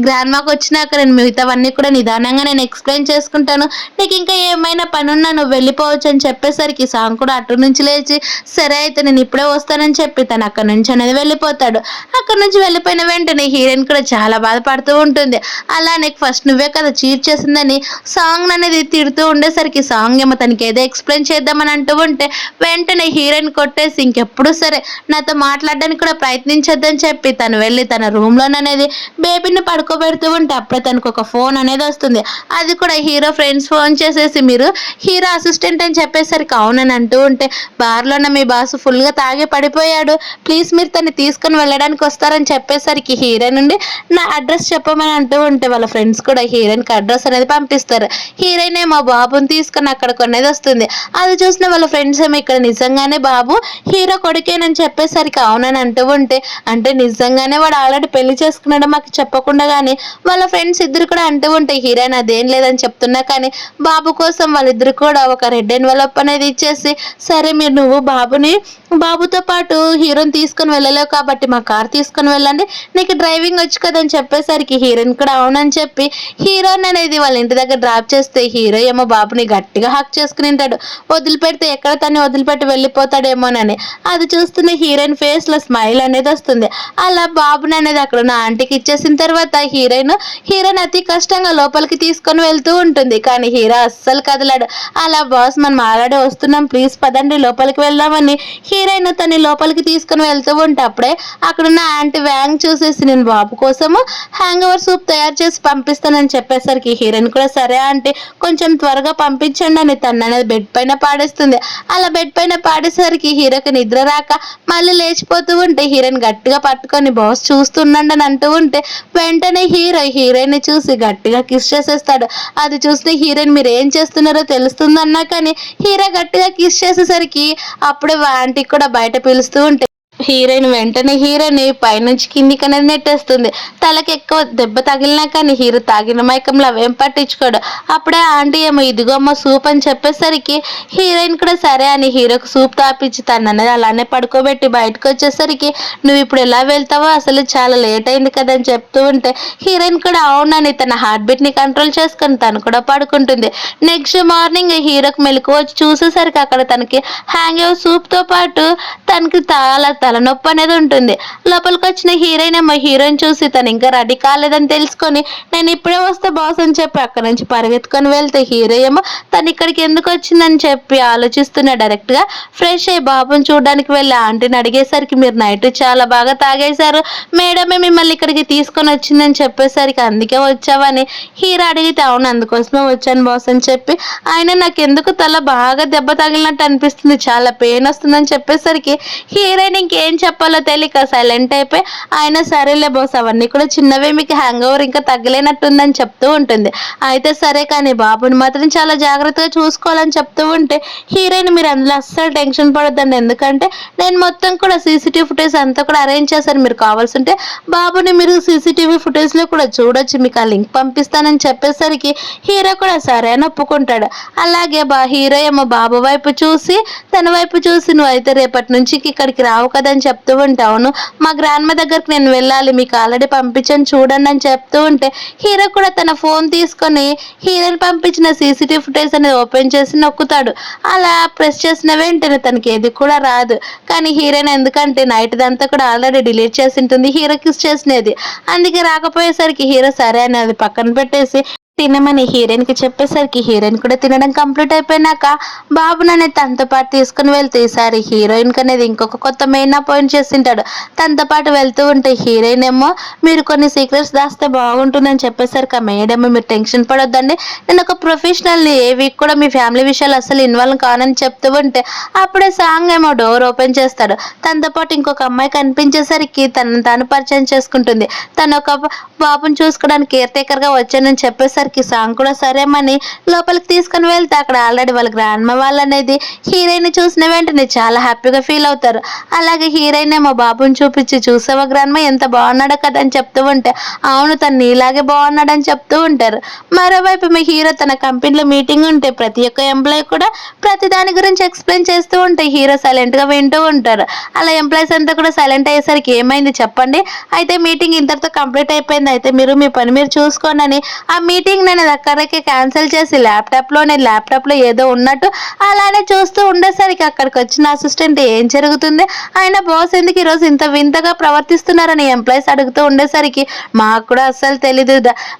గ్రాండ్మాకి వచ్చినాక నేను మిగతావన్నీ కూడా నిదానంగా నేను ఎక్స్ప్లెయిన్ చేసుకుంటాను. నీకు ఇంకా ఏమైనా పనున్నా నువ్వు వెళ్ళిపోవచ్చు అని చెప్పేసరికి సాంగ్ కూడా అటు నుంచి లేచి సరే అయితే నేను ఇప్పుడే వస్తానని చెప్పి తను అక్కడ నుంచి అనేది వెళ్ళిపోతాడు. అక్కడ నుంచి వెళ్ళిపోయిన వెంటనే హీరోయిన్ కూడా చాలా బాధపడుతూ ఉంటుంది. అలానే ఫస్ట్ నువ్వే కదా చీట్ చేసిందని సాంగ్ అనేది తిడుతూ ఉండేసరికి సాంగ్ ఏమో తనకి ఏదో ఎక్స్ప్లెయిన్ చేద్దామని అంటూ ఉంటే వెంటనే హీరోయిన్ కొట్టేసి ఇంకెప్పుడు సరే నాతో మాట్లాడడానికి కూడా ప్రయత్నించొద్దని చెప్పి తను వెళ్ళి తన రూమ్లోననేది బేబీని పడుకోబెడుతూ ఉంటే అప్పుడే తనకు ఒక ఫోన్ అనేది వస్తుంది. అది కూడా హీరో ఫ్రెండ్స్ ఫోన్ చేసేసి మీరు హీరో అసిస్టెంట్ అని చెప్పేసరికి అవునని అంటూ ఉంటే బార్లోన మీ బాస్ ఫుల్గా తాగి పడిపోయాడు ప్లీజ్ మీరు తను తీసుకుని వెళ్ళడానికి వస్తారని చెప్పేసరికి హీరోయిన్ నుండి నా అడ్రస్ చెప్పమని అంటూ ఉంటే వాళ్ళ ఫ్రెండ్స్ కూడా హీరోయిన్కి అడ్రస్ అనేది పంపిస్తారు. హీరోయిన్ ఏమో బాబుని తీసుకుని అక్కడ కొనేది వస్తుంది. అది చూసిన వాళ్ళ ఫ్రెండ్స్ ఏమో ఇక్కడ నిజంగానే బాబు హీరో కొడుకేనని చెప్పేసరికి అవునని అంటూ ఉంటే అంటే నిజంగానే వాడు ఆల్రెడీ పెళ్లి చేసుకున్నాడు మాకు చెప్పకుండా కానీ వాళ్ళ ఫ్రెండ్స్ ఇద్దరు కూడా అంటూ ఉంటే హీరోయిన్ అదేం లేదని చెప్తున్నా కానీ బాబు కోసం వాళ్ళిద్దరు కూడా ఒక రెడ్ ఎన్వలప్ అనేది ఇచ్చేసి సరే మీరు నువ్వు బాబుతో పాటు హీరోని తీసుకొని వెళ్ళలేవు కాబట్టి మా కార్ తీసుకొని వెళ్ళండి నీకు డ్రైవింగ్ వచ్చు కదని చెప్పేసరికి హీరోయిన్ కూడా అవునని చెప్పి హీరోయిన్ అనేది వాళ్ళ ఇంటి దగ్గర డ్రాప్ చేస్తే హీరో ఏమో బాబుని గట్టిగా హక్ చేసుకుని ఉంటాడు. వదిలిపెడితే ఎక్కడ తన్ని వదిలిపెట్టి వెళ్ళిపోతాడేమోనని అది చూస్తున్న హీరోయిన్ ఫేస్ లో స్మైల్ అనేది వస్తుంది. అలా బాబుని అనేది అక్కడ ఉన్న ఆంటీకి ఇచ్చేసిన తర్వాత హీరోయిన్ అతి కష్టంగా లోపలికి తీసుకొని వెళ్తూ ఉంటుంది. కానీ హీరో అస్సలు కదలాడు. అలా బాస్ మనం ఆల్రెడీ వస్తున్నాం ప్లీజ్ పదండి లోపలికి వెళ్దామని హీరోయిన్ తన్ని లోపలికి తీసుకొని వెళ్తూ ఉంటే అప్పుడే అక్కడున్న ఆంటీ వ్యాంగ్ చూసేసి నేను బాబు కోసము హ్యాంగ్ ఓవర్ సూప్ తయారు చేసి పంపిస్తానని చెప్పేసరికి హీరోయిన్ కూడా సరే అంటే కొంచెం త్వరగా పంపించండి అని తను అనేది బెడ్ పైన పాడేస్తుంది. అలా బెడ్ పైన పాడేసరికి హీరోకి నిద్ర రాక మళ్ళీ లేచిపోతూ ఉంటే హీరోయిన్ గట్టిగా పట్టుకొని బాస్ చూస్తుండండి అని అంటూ ఉంటే వెంటనే హీరోయిన్ చూసి గట్టిగా కిస్ చేసేస్తాడు. అది చూస్తే హీరోయిన్ మీరు ఏం చేస్తున్నారో తెలుస్తుందన్నా కానీ హీరో గట్టిగా కిస్ చేసేసరికి అప్పుడే ఆంటీ కూడా బయట పిలుస్తూ ఉంటే హీరోయిన్ వెంటనే హీరోని పైనుంచి కిందికి అనేది నెట్టేస్తుంది. తలకి ఎక్కువ దెబ్బ తగిలినా కానీ హీరో తాగిన మైకంలో అవేం పట్టించుకోడు. అప్పుడే ఆంటీ ఏమో ఇదిగో అమ్మ సూప్ అని చెప్పేసరికి హీరోయిన్ కూడా సరే అని హీరోకి సూప్ తాపించి తను అనేది అలానే పడుకోబెట్టి బయటకు వచ్చేసరికి నువ్వు ఇప్పుడు ఎలా వెళ్తావో అసలు చాలా లేట్ అయింది కదా అని చెప్తూ ఉంటే హీరోయిన్ కూడా అవునని తన హార్ట్ బీట్ ని కంట్రోల్ చేసుకొని తను కూడా పడుకుంటుంది. నెక్స్ట్ మార్నింగ్ హీరోకి మెలకు వచ్చి చూసేసరికి అక్కడ తనకి హ్యాంగ్ ఓవర్ సూప్ తో పాటు తనకి తలనొప్పి అనేది ఉంటుంది. లోపలికి వచ్చిన హీరోయిన్ ఏమో హీరోయిన్ చూసి తను ఇంకా రెడీ కాలేదని తెలుసుకొని నేను ఇప్పుడే వస్తే బాస్ అని చెప్పి అక్కడ నుంచి పరిగెత్తుకొని వెళ్తే హీరో ఏమో తను ఇక్కడికి ఎందుకు వచ్చిందని చెప్పి ఆలోచిస్తున్నా డైరెక్ట్ గా ఫ్రెష్ అయ్యి బాబుని చూడడానికి వెళ్ళి ఆంటీని అడిగేసరికి మీరు నైట్ చాలా బాగా తాగేశారు మేడమే మిమ్మల్ని ఇక్కడికి తీసుకొని వచ్చిందని చెప్పేసరికి అందుకే వచ్చావని హీరో అడిగితే అవును అందుకోసమే వచ్చాను బాస్ అని చెప్పి ఆయన నాకు ఎందుకు తల బాగా దెబ్బ తగిలినట్టు అనిపిస్తుంది చాలా పెయిన్ వస్తుందని చెప్పేసరికి హీరోయిన్ ఇంకేం చెప్పాలో తెలియక సైలెంట్ అయిపోయి ఆయన సరేలే బాస్ అవన్నీ కూడా చిన్నవే, మీకు హ్యాంగ్ ఓవర్ ఇంకా తగ్గలేనట్టుందని చెప్తూ ఉంటుంది. అయితే సరే కానీ బాబుని మాత్రం చాలా జాగ్రత్తగా చూసుకోవాలని చెప్తూ ఉంటే హీరోయిన్ మీరు అందులో అస్సలు టెన్షన్ పడొద్దండి, ఎందుకంటే నేను మొత్తం కూడా సీసీటీవీ ఫుటేజ్ అంతా కూడా అరేంజ్ చేశాను, మీరు కావాల్సింటే బాబుని మీరు సీసీటీవీ ఫుటేజ్లో కూడా చూడొచ్చు, మీకు ఆ లింక్ పంపిస్తానని చెప్పేసరికి హీరో కూడా సరే అని ఒప్పుకుంటాడు. అలాగే హీరో ఏమో బాబు వైపు చూసి తన వైపు చూసి నువ్వు అయితే రేపటి నుంచి ఇక్కడికి రావు కదని చెప్తూ ఉంటే అవును మా గ్రాండ్ మా దగ్గరికి నేను వెళ్ళాలి, మీకు ఆల్రెడీ పంపించాను చూడండి అని చెప్తూ ఉంటే హీరో కూడా తన ఫోన్ తీసుకొని హీరోని పంపించిన సీసీటీవీ ఫుటేజ్ అనేది ఓపెన్ చేసి నొక్కుతాడు. అలా ప్రెస్ చేసిన వెంటనే తనకి ఏది కూడా రాదు. కానీ హీరోయిన్ ఎందుకంటే నైట్ దంతా కూడా ఆల్రెడీ డిలీట్ చేసి ఉంటుంది హీరో కిస్ చేసినది, అందుకే రాకపోయేసరికి హీరో సరే అని అది పక్కన పెట్టేసి తినమని హీరోయిన్కి చెప్పేసరికి హీరోయిన్ కూడా తినడం కంప్లీట్ అయిపోయినాక బాబుని అనేది తనతో పాటు తీసుకుని వెళ్తే ఈసారి హీరోయిన్కి అనేది ఇంకొక కొత్త మెయిన్ అపాయింట్ చేసింటాడు. తనతో పాటు వెళ్తూ ఉంటే హీరోయిన్ ఏమో మీరు కొన్ని సీక్రెట్స్ దాస్తే బాగుంటుందని చెప్పేసరికి ఆ మేడేమో మీరు టెన్షన్ పడొద్దండి, నేను ఒక ప్రొఫెషనల్ని, ఏ వీక్ కూడా మీ ఫ్యామిలీ విషయాలు అసలు ఇన్వాల్వ్ కానని చెప్తూ ఉంటే అప్పుడే సాంగ్ ఏమో డోర్ ఓపెన్ చేస్తాడు. తనతో పాటు ఇంకొక అమ్మాయి కనిపించేసరికి తనను తాను పరిచయం చేసుకుంటుంది. తను ఒక బాబుని చూసుకోవడానికి కేర్ టేకర్గా వచ్చానని చెప్పేసరికి సాంగ్ కూడా సరేమని లోపలికి తీసుకుని వెళ్తే అక్కడ ఆల్రెడీ వాళ్ళ గ్రాండ్ మా వాళ్ళు అనేది హీరోయిన్ చూసిన వెంటనే చాలా హ్యాపీగా ఫీల్ అవుతారు. అలాగే హీరోయిన్ ఏమో బాబుని చూపించి చూసావా గ్రాండ్ మా ఎంత బాగున్నాడో కదా అని చెప్తూ ఉంటే అవును తను నీలాగే బాగున్నాడని చెప్తూ ఉంటారు. మరోవైపు మీ హీరో తన కంపెనీలో మీటింగ్ ఉంటే ప్రతి ఒక్క ఎంప్లాయీ కూడా ప్రతి దాని గురించి ఎక్స్ప్లెయిన్ చేస్తూ ఉంటే హీరో సైలెంట్గా వింటూ ఉంటారు. అలా ఎంప్లాయీస్ అంతా కూడా సైలెంట్ అయ్యేసరికి ఏమైంది చెప్పండి, అయితే మీటింగ్ ఇంతటితో కంప్లీట్ అయిపోయింది, అయితే మీరు మీ పని మీరు చూసుకోండి. ఆ మీటింగ్ నేను అక్కడికి క్యాన్సిల్ చేసి ల్యాప్టాప్లో ఏదో ఉన్నట్టు అలానే చూస్తూ ఉండేసరికి అక్కడికి వచ్చిన అసిస్టెంట్ ఏం జరుగుతుంది, ఆయన బాస్ ఎందుకు ఈరోజు ఇంత వింతగా ప్రవర్తిస్తున్నారని ఎంప్లాయీస్ అడుగుతూ ఉండేసరికి మాకు కూడా అస్సలు తెలీదు,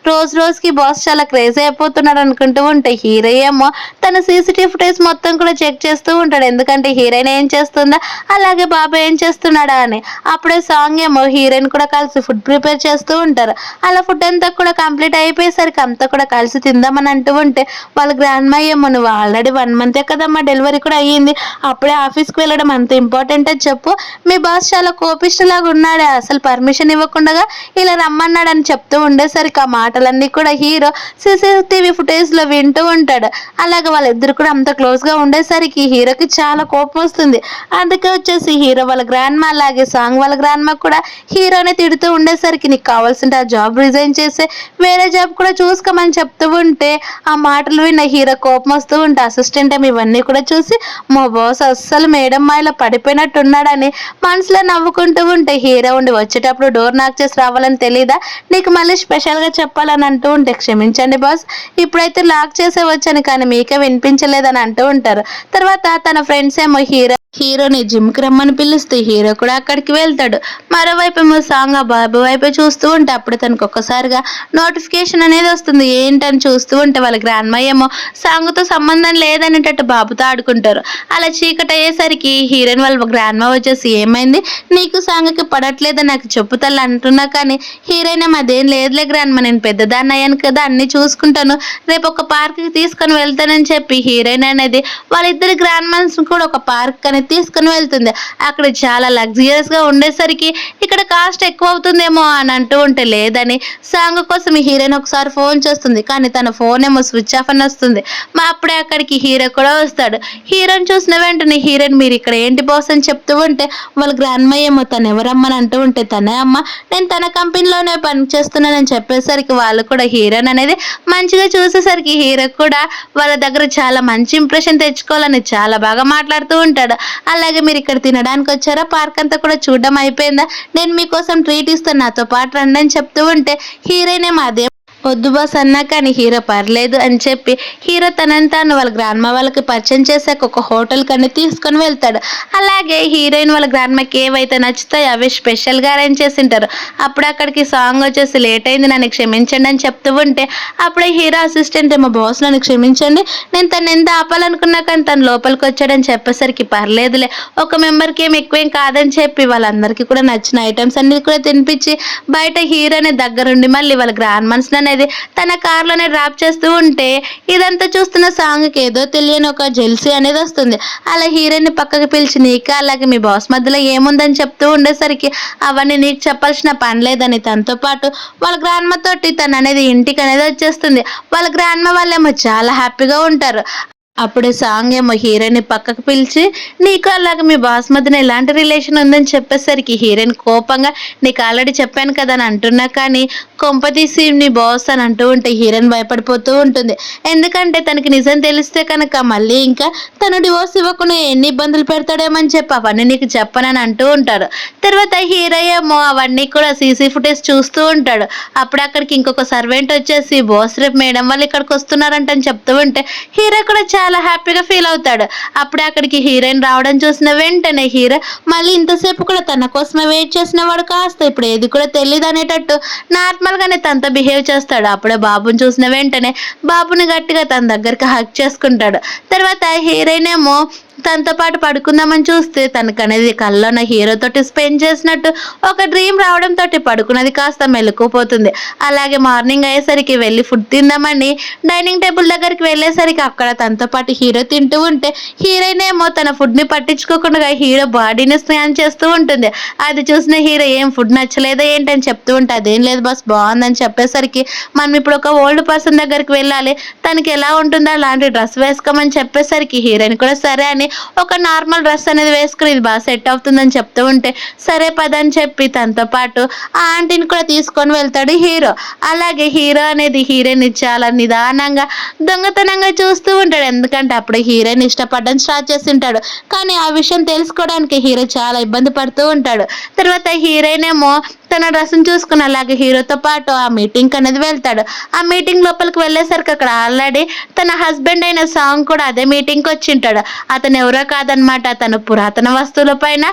రోజు రోజుకి బాస్ చాలా క్రేజీ అయిపోతున్నాడు అనుకుంటూ ఉంటే హీరో ఏమో తన సీసీటీవీ ఫుటేజ్ మొత్తం కూడా చెక్ చేస్తూ ఉంటాడు, ఎందుకంటే హీరోయిన్ ఏం చేస్తుందా అలాగే బాబు ఏం చేస్తున్నాడా అని. అప్పుడే సాంగ్ ఏమో హీరోయిన్ కూడా కలిసి ఫుడ్ ప్రిపేర్ చేస్తూ ఉంటారు. అలా ఫుడ్ అంతా కూడా కంప్లీట్ అయిపోయేసరికి అంతా కూడా కలిసి తిందామని అంటూ ఉంటే వాళ్ళ గ్రాండ్ మా ఏమో నువ్వు ఆల్రెడీ 1 మంతే కదమ్మా డెలివరీ కూడా అయ్యింది, అప్పుడే ఆఫీస్కి వెళ్ళడం అంత ఇంపార్టెంట్ అని చెప్పు, మీ బాస్ చాలా కోపిష్టలాగా ఉన్నాడే, అసలు పర్మిషన్ ఇవ్వకుండా ఇలా రమ్మన్నాడని చెప్తూ ఉండేసరికి ఆ మాటలన్నీ కూడా హీరో సీసీటీవీ ఫుటేజ్లో వింటూ ఉంటాడు. అలాగే వాళ్ళిద్దరు కూడా అంత క్లోజ్గా ఉండేసరికి హీరోకి చాలా కోపం వస్తుంది. అందుకే వచ్చేసి హీరో వాళ్ళ గ్రాండ్ మా అలాగే సాంగ్ వాళ్ళ గ్రాండ్ మా కూడా హీరోని తిడుతూ ఉండేసరికి నీకు కావాల్సింటే ఆ జాబ్ రిజైన్ చేసే వేరే జాబ్ కూడా చూసుకోమని చెప్తూ ఉంటే ఆ మాటలు విన్న హీరో కోపం వస్తూ ఉంటే అసిస్టెంట్ ఏమి ఇవన్నీ కూడా చూసి మా బాస్ అస్సలు మేడం మాయలో పడిపోయినట్టున్నాడని మనసులో నవ్వుకుంటూ ఉంటే హీరో ఉండి వచ్చేటప్పుడు డోర్ నాక్ చేసి రావాలని తెలీదా, నీకు మళ్ళీ స్పెషల్గా చెప్పాలని అంటూ ఉంటే క్షమించండి బాస్ ఇప్పుడైతే లాక్ చేసే వచ్చాను కానీ మీకే వినిపించలేదని అంటూ ఉంటారు. తర్వాత తన ఫ్రెండ్స్ ఏమో హీరోని జిమ్కి రమ్మని పిలుస్తే హీరో కూడా అక్కడికి వెళ్తాడు. మరోవైపు ఏమో సాంగ్ ఆ బాబు వైపు చూస్తూ ఉంటే అప్పుడు తనకు ఒక్కసారిగా నోటిఫికేషన్ అనేది వస్తుంది. ఏంటని చూస్తూ ఉంటే వాళ్ళ గ్రాండ్ మా ఏమో సాంగ్తో సంబంధం లేదనేటట్టు బాబుతో ఆడుకుంటారు. అలా చీకటి అయ్యేసరికి హీరోయిన్ వాళ్ళ గ్రాండ్ మా వచ్చేసి ఏమైంది నీకు సాంగ్కి పడట్లేదని నాకు చెప్పుతల్లి అంటున్నా కానీ హీరోయిన్ ఏమో అదేం లేదులే గ్రాండ్ మా నేను పెద్దదాన్ని అయ్యాను కదా అన్నీ చూసుకుంటాను, రేపు ఒక పార్క్కి తీసుకొని వెళ్తానని చెప్పి హీరోయిన్ అనేది వాళ్ళిద్దరు గ్రాండ్ మాన్స్ కూడా ఒక పార్క్ అనేది తీసుకుని వెళ్తుంది. అక్కడ చాలా లగ్జరియస్గా ఉండేసరికి ఇక్కడ కాస్ట్ ఎక్కువ అవుతుందేమో అని అంటూ ఉంటే లేదని సాంగ్ కోసం హీరోయిన్ ఒకసారి ఫోన్ చేస్తుంది కానీ తన ఫోన్ ఏమో స్విచ్ ఆఫ్ అని వస్తుంది. అప్పుడే అక్కడికి హీరో కూడా వస్తాడు. హీరోని చూసిన వెంటనే హీరోయిన్ మీరు ఇక్కడ ఏంటి బాస్ అని చెప్తూ ఉంటే వాళ్ళ గ్రాండ్ మా ఏమో తను ఎవరమ్మని అంటూ ఉంటే తనే అమ్మ నేను తన కంపెనీలోనే పని చేస్తున్నానని చెప్పేసరికి వాళ్ళు కూడా హీరోయిన్ అనేది మంచిగా చూసేసరికి హీరో కూడా వాళ్ళ దగ్గర చాలా మంచి ఇంప్రెషన్ తెచ్చుకోవాలని చాలా బాగా మాట్లాడుతూ ఉంటాడు. అలాగే మీరు ఇక్కడ తినడానికి వచ్చారా, పార్క్ అంతా కూడా చూడడం అయిపోయిందా, నేను మీకోసం ట్రీట్ ఇస్తాను నాతో పాటు రండి అని చెప్తూ ఉంటే హీరోయిన్ ఏమో అదే వద్దు బాస్ అన్నా కానీ హీరో పర్లేదు అని చెప్పి హీరో తనని తాను వాళ్ళ గ్రాండ్మా వాళ్ళకి పరిచయం చేశాక ఒక హోటల్ కని తీసుకొని వెళ్తాడు. అలాగే హీరోయిన్ వాళ్ళ గ్రాండ్మాకి ఏవైతే నచ్చుతాయో అవి స్పెషల్గా అరేంజ్ చేసింటారు. అప్పుడు అక్కడికి సాంగ్ వచ్చేసి లేట్ అయింది నన్ను క్షమించండి అని చెప్తూ ఉంటే అప్పుడే హీరో అసిస్టెంట్ ఏమో బాస్ నన్ను క్షమించండి నేను తను ఎంత ఆపాలనుకున్నా కానీ తను లోపలికి వచ్చాడని చెప్పేసరికి పర్లేదులే ఒక మెంబర్కి ఏం ఎక్కువేం కాదని చెప్పి వాళ్ళందరికీ కూడా నచ్చిన ఐటమ్స్ అన్ని కూడా తినిపించి బయట హీరోని దగ్గరుండి మళ్ళీ వాళ్ళ గ్రాండ్ మన్స్ అనేది తన కార్లోనే డ్రాప్ చేస్తూ ఉంటే ఇదంతా చూస్తున్న సాంగ్కి ఏదో తెలియని ఒక జెల్సీ అనేది వస్తుంది. అలా హీరోయిన్ పక్కకి పిలిచి నీకా అలాగే మీ బాస్ మధ్యలో ఏముందని చెప్తూ ఉండేసరికి అవన్నీ నీకు చెప్పాల్సిన పని లేదని తనతో పాటు వాళ్ళ గ్రాండ్మ తోటి తను అనేది ఇంటికి అనేది వచ్చేస్తుంది. వాళ్ళ గ్రాండ్మ వాళ్ళేమో చాలా హ్యాపీగా ఉంటారు. అప్పుడే సాంగ్ ఏమో హీరోయిన్ పక్కకు పిలిచి నీకు అలాగే మీ బాస్ మధ్యన ఎలాంటి రిలేషన్ ఉందని చెప్పేసరికి హీరోయిన్ కోపంగా నీకు ఆల్రెడీ చెప్పాను కదా అని అంటున్నా కానీ కొంపతీసి నీ బాస్ అని అంటూ ఉంటే హీరోయిన్ భయపడిపోతూ ఉంటుంది. ఎందుకంటే తనకి నిజం తెలిస్తే కనుక మళ్ళీ ఇంకా తను డివోర్స్ ఇవ్వకుండా ఎన్ని ఇబ్బందులు పెడతాడేమని చెప్పి అవన్నీ నీకు చెప్పనని అంటూ ఉంటాడు. తర్వాత హీరో ఏమో అవన్నీ కూడా సీసీ ఫుటేజ్ చూస్తూ ఉంటాడు. అప్పుడు అక్కడికి ఇంకొక సర్వెంట్ వచ్చేసి బాస్ రేపు మేడం వాళ్ళు ఇక్కడికి వస్తున్నారంటని చెప్తూ ఉంటే హీరో కూడా చాలా హ్యాపీగా ఫీల్ అవుతాడు. అప్పుడే అక్కడికి హీరోయిన్ రావడం చూసిన వెంటనే హీరో మళ్ళీ ఇంతసేపు కూడా తన కోసమే వెయిట్ చేసిన వాడు కాస్త ఇప్పుడు ఏది కూడా తెలియదు అనేటట్టు నార్మల్ గానే తనతో బిహేవ్ చేస్తాడు. అప్పుడే బాబుని చూసిన వెంటనే బాబుని గట్టిగా తన దగ్గరికి హక్ చేసుకుంటాడు. తర్వాత హీరోయిన్ ఏమో తనతో పాటు పడుకుందామని చూస్తే తనకనేది కల్లోన హీరోతోటి స్పెండ్ చేసినట్టు ఒక డ్రీమ్ రావడంతో పడుకున్నది కాస్త మెలుకుపోతుంది. అలాగే మార్నింగ్ అయ్యేసరికి వెళ్ళి ఫుడ్ తిందామని డైనింగ్ టేబుల్ దగ్గరికి వెళ్ళేసరికి అక్కడ తనతో పాటు హీరో తింటూ ఉంటే హీరోయిన్ ఏమో తన ఫుడ్ని పట్టించుకోకుండా హీరో బాడీని స్నాన్ చేస్తూ ఉంటుంది. అది చూసిన హీరో ఏం ఫుడ్ నచ్చలేదా ఏంటని చెప్తూ ఉంటే అదేం లేదు బాస్ బాగుందని చెప్పేసరికి మనం ఇప్పుడు ఒక ఓల్డ్ పర్సన్ దగ్గరికి వెళ్ళాలి, తనకి ఎలా ఉంటుందో అలాంటి డ్రెస్ వేసుకోమని చెప్పేసరికి హీరోయిన్ కూడా సరే అని ఒక నార్మల్ డ్రెస్ అనేది వేసుకుని ఇది బాగా సెట్ అవుతుందని చెప్తూ ఉంటే సరే పదని చెప్పి తనతో పాటు ఆ ఆంటీని కూడా తీసుకొని వెళ్తాడు హీరో. అలాగే హీరో అనేది హీరోయిన్ చాలా నిదానంగా దొంగతనంగా చూస్తూ ఉంటాడు. ఎందుకంటే అప్పుడు హీరోయిన్ ఇష్టపడడం స్టార్ట్ చేసి ఉంటాడు. కానీ ఆ విషయం తెలుసుకోవడానికి హీరో చాలా ఇబ్బంది పడుతూ ఉంటాడు. తర్వాత హీరోయిన్ ఏమో తన డ్రెస్ని చూసుకుని అలాగే హీరోతో పాటు ఆ మీటింగ్ అనేది వెళ్తాడు. ఆ మీటింగ్ లోపలికి వెళ్ళేసరికి అక్కడ ఆల్రెడీ తన హస్బెండ్ అయిన సాంగ్ కూడా అదే మీటింగ్కి వచ్చింటాడు. అతను ఎవరో కాదనమాట, తను పురాతన వస్తువుల పైన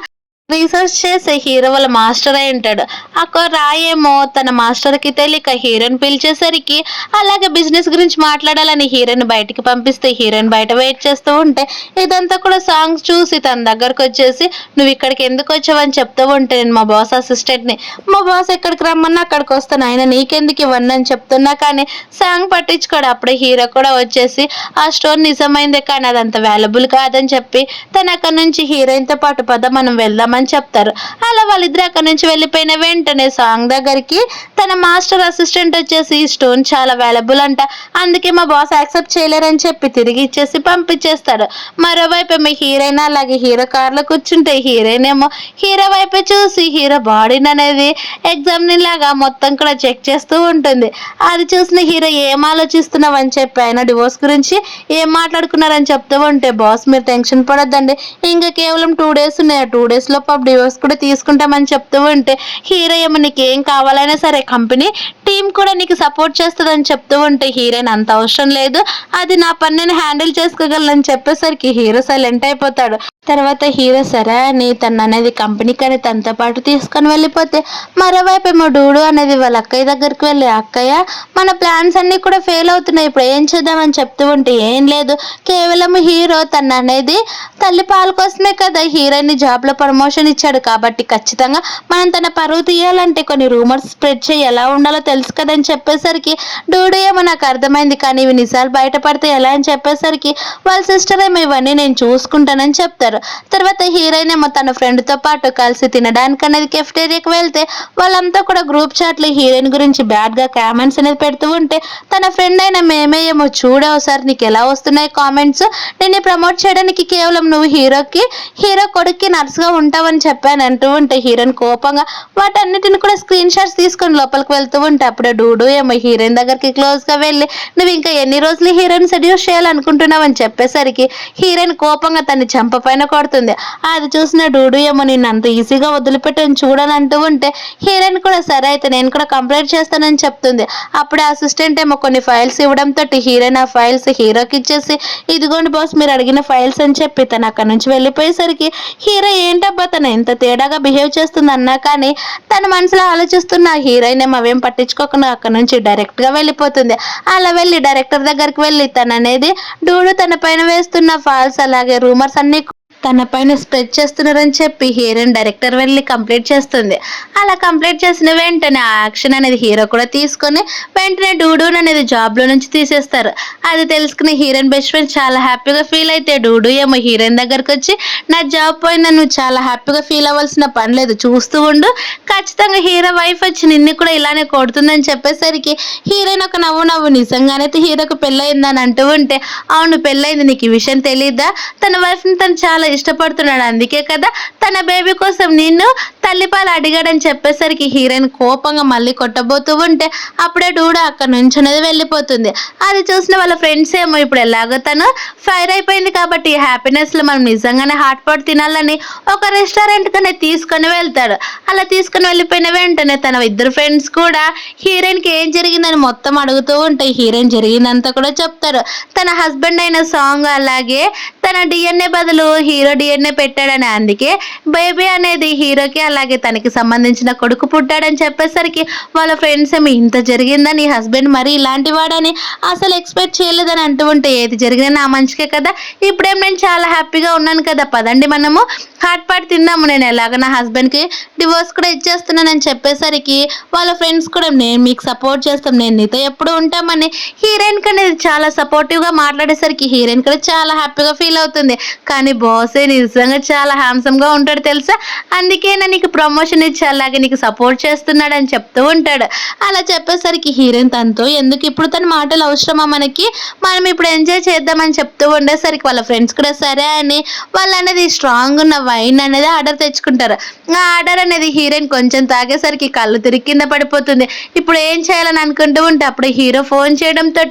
రీసెర్చ్ చేసే హీరో వాళ్ళ మాస్టర్ అయి ఉంటాడు. అక్కడ రాయేమో తన మాస్టర్కి తెలియక హీరోని పిలిచేసరికి అలాగే బిజినెస్ గురించి మాట్లాడాలని హీరోని బయటికి పంపిస్తే హీరోయిన్ బయట వెయిట్ చేస్తూ ఉంటే ఇదంతా కూడా సాంగ్స్ చూసి తన దగ్గరకు వచ్చేసి నువ్వు ఇక్కడికి ఎందుకు వచ్చావని చెప్తూ ఉంటే నేను మా బాస్ అసిస్టెంట్ని, మా బాస్ ఎక్కడికి రమ్మన్నా అక్కడికి వస్తాను, ఆయన నీకెందుకు ఇవన్నీ అని చెప్తున్నా కానీ సాంగ్ పట్టించుకోడు. అప్పుడే హీరో కూడా వచ్చేసి ఆ స్టోర్ నిజమైందే కానీ అదంత వాల్యుబుల్ కాదని చెప్పి తను అక్కడ నుంచి హీరోయిన్తో పాటు పద మనం వెళ్దామని చెప్తారు. అలా వాళ్ళిద్దరు అక్కడ నుంచి వెళ్ళిపోయిన వెంటనే సాంగ్ దగ్గరికి తన మాస్టర్ అసిస్టెంట్ వచ్చేసి ఈ స్టోన్ చాలా వాల్యుబుల్ అంట, అందుకే మా బాస్ యాక్సెప్ట్ చేయలేరని చెప్పి తిరిగి ఇచ్చేసి పంపించేస్తాడు. మరోవైపు మీ హీరోయిన్ అలాగే హీరో కార్లో కూర్చుంటే హీరోయిన్ ఏమో హీరో వైపు చూసి హీరో బాడీని అనేది ఎగ్జామ్ని లాగా మొత్తం కూడా చెక్ చేస్తూ ఉంటుంది. అది చూసిన హీరో ఏం ఆలోచిస్తున్నావు అని చెప్పి ఆయన డివోర్స్ గురించి ఏం మాట్లాడుకున్నారని చెప్తూ ఉంటే బాస్ మీరు టెన్షన్ పడొద్దండి, ఇంకా కేవలం 2 days ఉన్నాయి, ఆ 2 days లో డివోర్స్ కూడా తీసుకుంటామని చెప్తూ ఉంటే హీరో ఏమో నీకు ఏం కావాలైనా సరే కంపెనీ టీం కూడా నీకు సపోర్ట్ చేస్తుందని చెప్తూ ఉంటే హీరోయిన్ అంత అవసరం లేదు, అది నా పని నేను హ్యాండిల్ చేసుకోగలను చెప్పేసరికి హీరో సైలెంట్ అయిపోతాడు. తర్వాత హీరో సరే అని తను అనేది కంపెనీకి అని తనతో పాటు తీసుకొని వెళ్ళిపోతే మరోవైపు ఏమో డూడు అనేది వాళ్ళ అక్కయ్య దగ్గరికి వెళ్ళి అక్కయ్య మన ప్లాన్స్ అన్నీ కూడా ఫెయిల్ అవుతున్నాయి, ఇప్పుడు ఏం చేద్దామని చెప్తూ ఉంటే ఏం లేదు కేవలం హీరో తను అనేది తల్లి పాల కోసమే కదా హీరోయిన్ జాబ్లో ప్రమోషన్ ఇచ్చాడు కాబట్టి ఖచ్చితంగా మనం తన పరువు తీయాలంటే కొన్ని రూమర్స్ స్ప్రెడ్ చేయి ఎలా ఉండాలో తెలుసు కదని చెప్పేసరికి డూడు ఏమో నాకు అర్థమైంది కానీ ఇవి నిజాలు బయటపడితే ఎలా అని చెప్పేసరికి వాళ్ళ సిస్టర్ ఏమో ఇవన్నీ నేను చూసుకుంటానని చెప్తారు. తర్వాత హీరోయిన్ ఏమో తన ఫ్రెండ్తో పాటు కలిసి తినడానికి అనేది కెఫ్టేరియాకి వెళ్తే వాళ్ళంతా కూడా గ్రూప్ చాట్లు హీరోయిన్ గురించి బ్యాడ్గా కామెంట్స్ అనేది పెడుతూ ఉంటే తన ఫ్రెండ్ అయిన మేమే ఏమో చూడవు సార్ నీకు ఎలా వస్తున్నాయి కామెంట్స్, నేను ప్రమోట్ చేయడానికి కేవలం నువ్వు హీరో కొడుక్కి నర్సుగా ఉంటావని చెప్పాను అంటూ ఉంటే హీరోయిన్ కోపంగా వాటన్నిటిని కూడా స్క్రీన్ షాట్స్ తీసుకొని లోపలికి వెళ్తూ ఉంటే అప్పుడే డూడు ఏమో హీరోయిన్ దగ్గరికి క్లోజ్గా వెళ్ళి నువ్వు ఇంకా ఎన్ని రోజులు హీరోయిన్ సెడ్యూస్ చేయాలనుకుంటున్నావు అని చెప్పేసరికి హీరోయిన్ కోపంగా తన చెంప పైన కొడుతుంది. అది చూసిన డూడు ఏమో నిన్ను అంత ఈజీగా వదిలిపెట్టని చూడాలంటూ ఉంటే హీరోయిన్ కూడా సరే అయితే నేను కూడా కంప్లైంట్ చేస్తానని చెప్తుంది. అప్పుడే అసిస్టెంట్ ఏమో కొన్ని ఫైల్స్ ఇవ్వడంతో హీరోయిన్ ఆ ఫైల్స్ హీరోకి ఇచ్చేసి ఇదిగోండి బాస్ మీరు అడిగిన ఫైల్స్ అని చెప్పి తను అక్కడ నుంచి వెళ్ళిపోయేసరికి హీరో ఏంటబ్బా తను ఎంత తేడాగా బిహేవ్ చేస్తుంది అన్నా కానీ తన మనసులో ఆలోచిస్తున్న హీరోయిన్ ఏమో అవేం పట్టించుకోకుండా అక్కడ నుంచి డైరెక్ట్గా వెళ్ళిపోతుంది. అలా వెళ్ళి డైరెక్టర్ దగ్గరికి వెళ్ళి తను అనేది డూడు తన పైన వేస్తున్న ఫాల్స్ అలాగే రూమర్స్ అన్ని తన పైన స్ప్రెడ్ చేస్తున్నారని చెప్పి హీరోయిన్ డైరెక్టర్ వెళ్ళి కంప్లీట్ చేస్తుంది. అలా కంప్లీట్ చేసిన వెంటనే ఆ యాక్షన్ అనేది హీరో కూడా తీసుకొని వెంటనే డూడూన్ అనేది జాబ్ లో నుంచి తీసేస్తారు. అది తెలుసుకుని హీరోయిన్ బెస్ట్ ఫ్రెండ్ చాలా హ్యాపీగా ఫీల్ అయితే డూడు ఏమో హీరోయిన్ దగ్గరకు వచ్చి నా జాబ్ పోయిందని నువ్వు చాలా హ్యాపీగా ఫీల్ అవ్వాల్సిన పని లేదు, చూస్తూ ఉండు, ఖచ్చితంగా హీరో వైఫ్ వచ్చి నిన్ను కూడా ఇలానే కొడుతుందని చెప్పేసరికి హీరోయిన్ ఒక నవ్వు నిజంగానే హీరోకి పెళ్ళయిందని అంటూ ఉంటే అవును పెళ్ళైంది, నీకు ఈ విషయం తెలీదా, తన వైఫ్ ని తను చాలా ఇష్టపడుతున్నాడు, అందుకే కదా తన బేబీ కోసం నిన్ను తల్లిపాలు అడిగాడని చెప్పేసరికి హీరోయిన్ కోపంగా మళ్ళీ కొట్టబోతూ ఉంటే అప్పుడే డూడా అక్కడ నుంచి అనేది వెళ్ళిపోతుంది. అది చూసిన వాళ్ళ ఫ్రెండ్స్ ఏమో ఇప్పుడు ఎలాగో తను ఫైర్ అయిపోయింది కాబట్టి హ్యాపీనెస్ లో మనం నిజంగానే హాట్ పాట్ తినాలని ఒక రెస్టారెంట్ కనే తీసుకొని వెళ్తాడు. అలా తీసుకొని వెళ్ళిపోయిన వెంటనే తన ఇద్దరు ఫ్రెండ్స్ కూడా హీరోయిన్ కి ఏం జరిగిందని మొత్తం అడుగుతూ ఉంటే హీరోయిన్ జరిగిందంతా కూడా చెప్తారు. తన హస్బెండ్ అయిన సాంగ్ అలాగే తన డిఎన్ఏ బదులు హీరో డిఎన్ఏ పెట్టాడని, అందుకే బేబీ అనేది హీరోకి అలాగే తనకి సంబంధించిన కొడుకు పుట్టాడని చెప్పేసరికి వాళ్ళ ఫ్రెండ్స్ ఏమి ఇంత జరిగిందని హస్బెండ్ మరి ఇలాంటి వాడని అసలు ఎక్స్పెక్ట్ చేయలేదని అంటూ ఉంటే ఏది జరిగినా నా మంచికే కదా, ఇప్పుడేం నేను చాలా హ్యాపీగా ఉన్నాను కదా, పదండి మనము హాట్ పాట్ తిందాము, నేను ఎలాగ నా హస్బెండ్కి డివోర్స్ కూడా ఇచ్చేస్తున్నానని చెప్పేసరికి వాళ్ళ ఫ్రెండ్స్ కూడా నేను మీకు సపోర్ట్ చేస్తాం, నేను నీతో ఎప్పుడు ఉంటామని హీరోయిన్ అనేది చాలా సపోర్టివ్గా మాట్లాడేసరికి హీరోయిన్ కూడా చాలా హ్యాపీగా ఫీల్ అవుతుంది. కానీ బాసే నిజంగా చాలా హ్యాండ్సమ్గా ఉంటాడు తెలుసా, అందుకే నేను నీకు ప్రమోషన్ ఇచ్చి అలాగే నీకు సపోర్ట్ చేస్తున్నాడు అని చెప్తూ ఉంటాడు. అలా చెప్పేసరికి హీరోయిన్ తనతో ఎందుకు ఇప్పుడు తన మాటలు అవసరమా మనకి, మనం ఇప్పుడు ఎంజాయ్ చేద్దామని చెప్తూ ఉండేసరికి వాళ్ళ ఫ్రెండ్స్ కూడా సరే అని వాళ్ళు అనేది స్ట్రాంగ్ ఉన్న వైన్ అనేది ఆర్డర్ తెచ్చుకుంటారు. ఆ ఆర్డర్ అనేది హీరోయిన్ కొంచెం తాగేసరికి కళ్ళు తిరిగి కింద పడిపోతుంది. ఇప్పుడు ఏం చేయాలని అనుకుంటూ ఉంటే అప్పుడు హీరో ఫోన్ చేయడంతో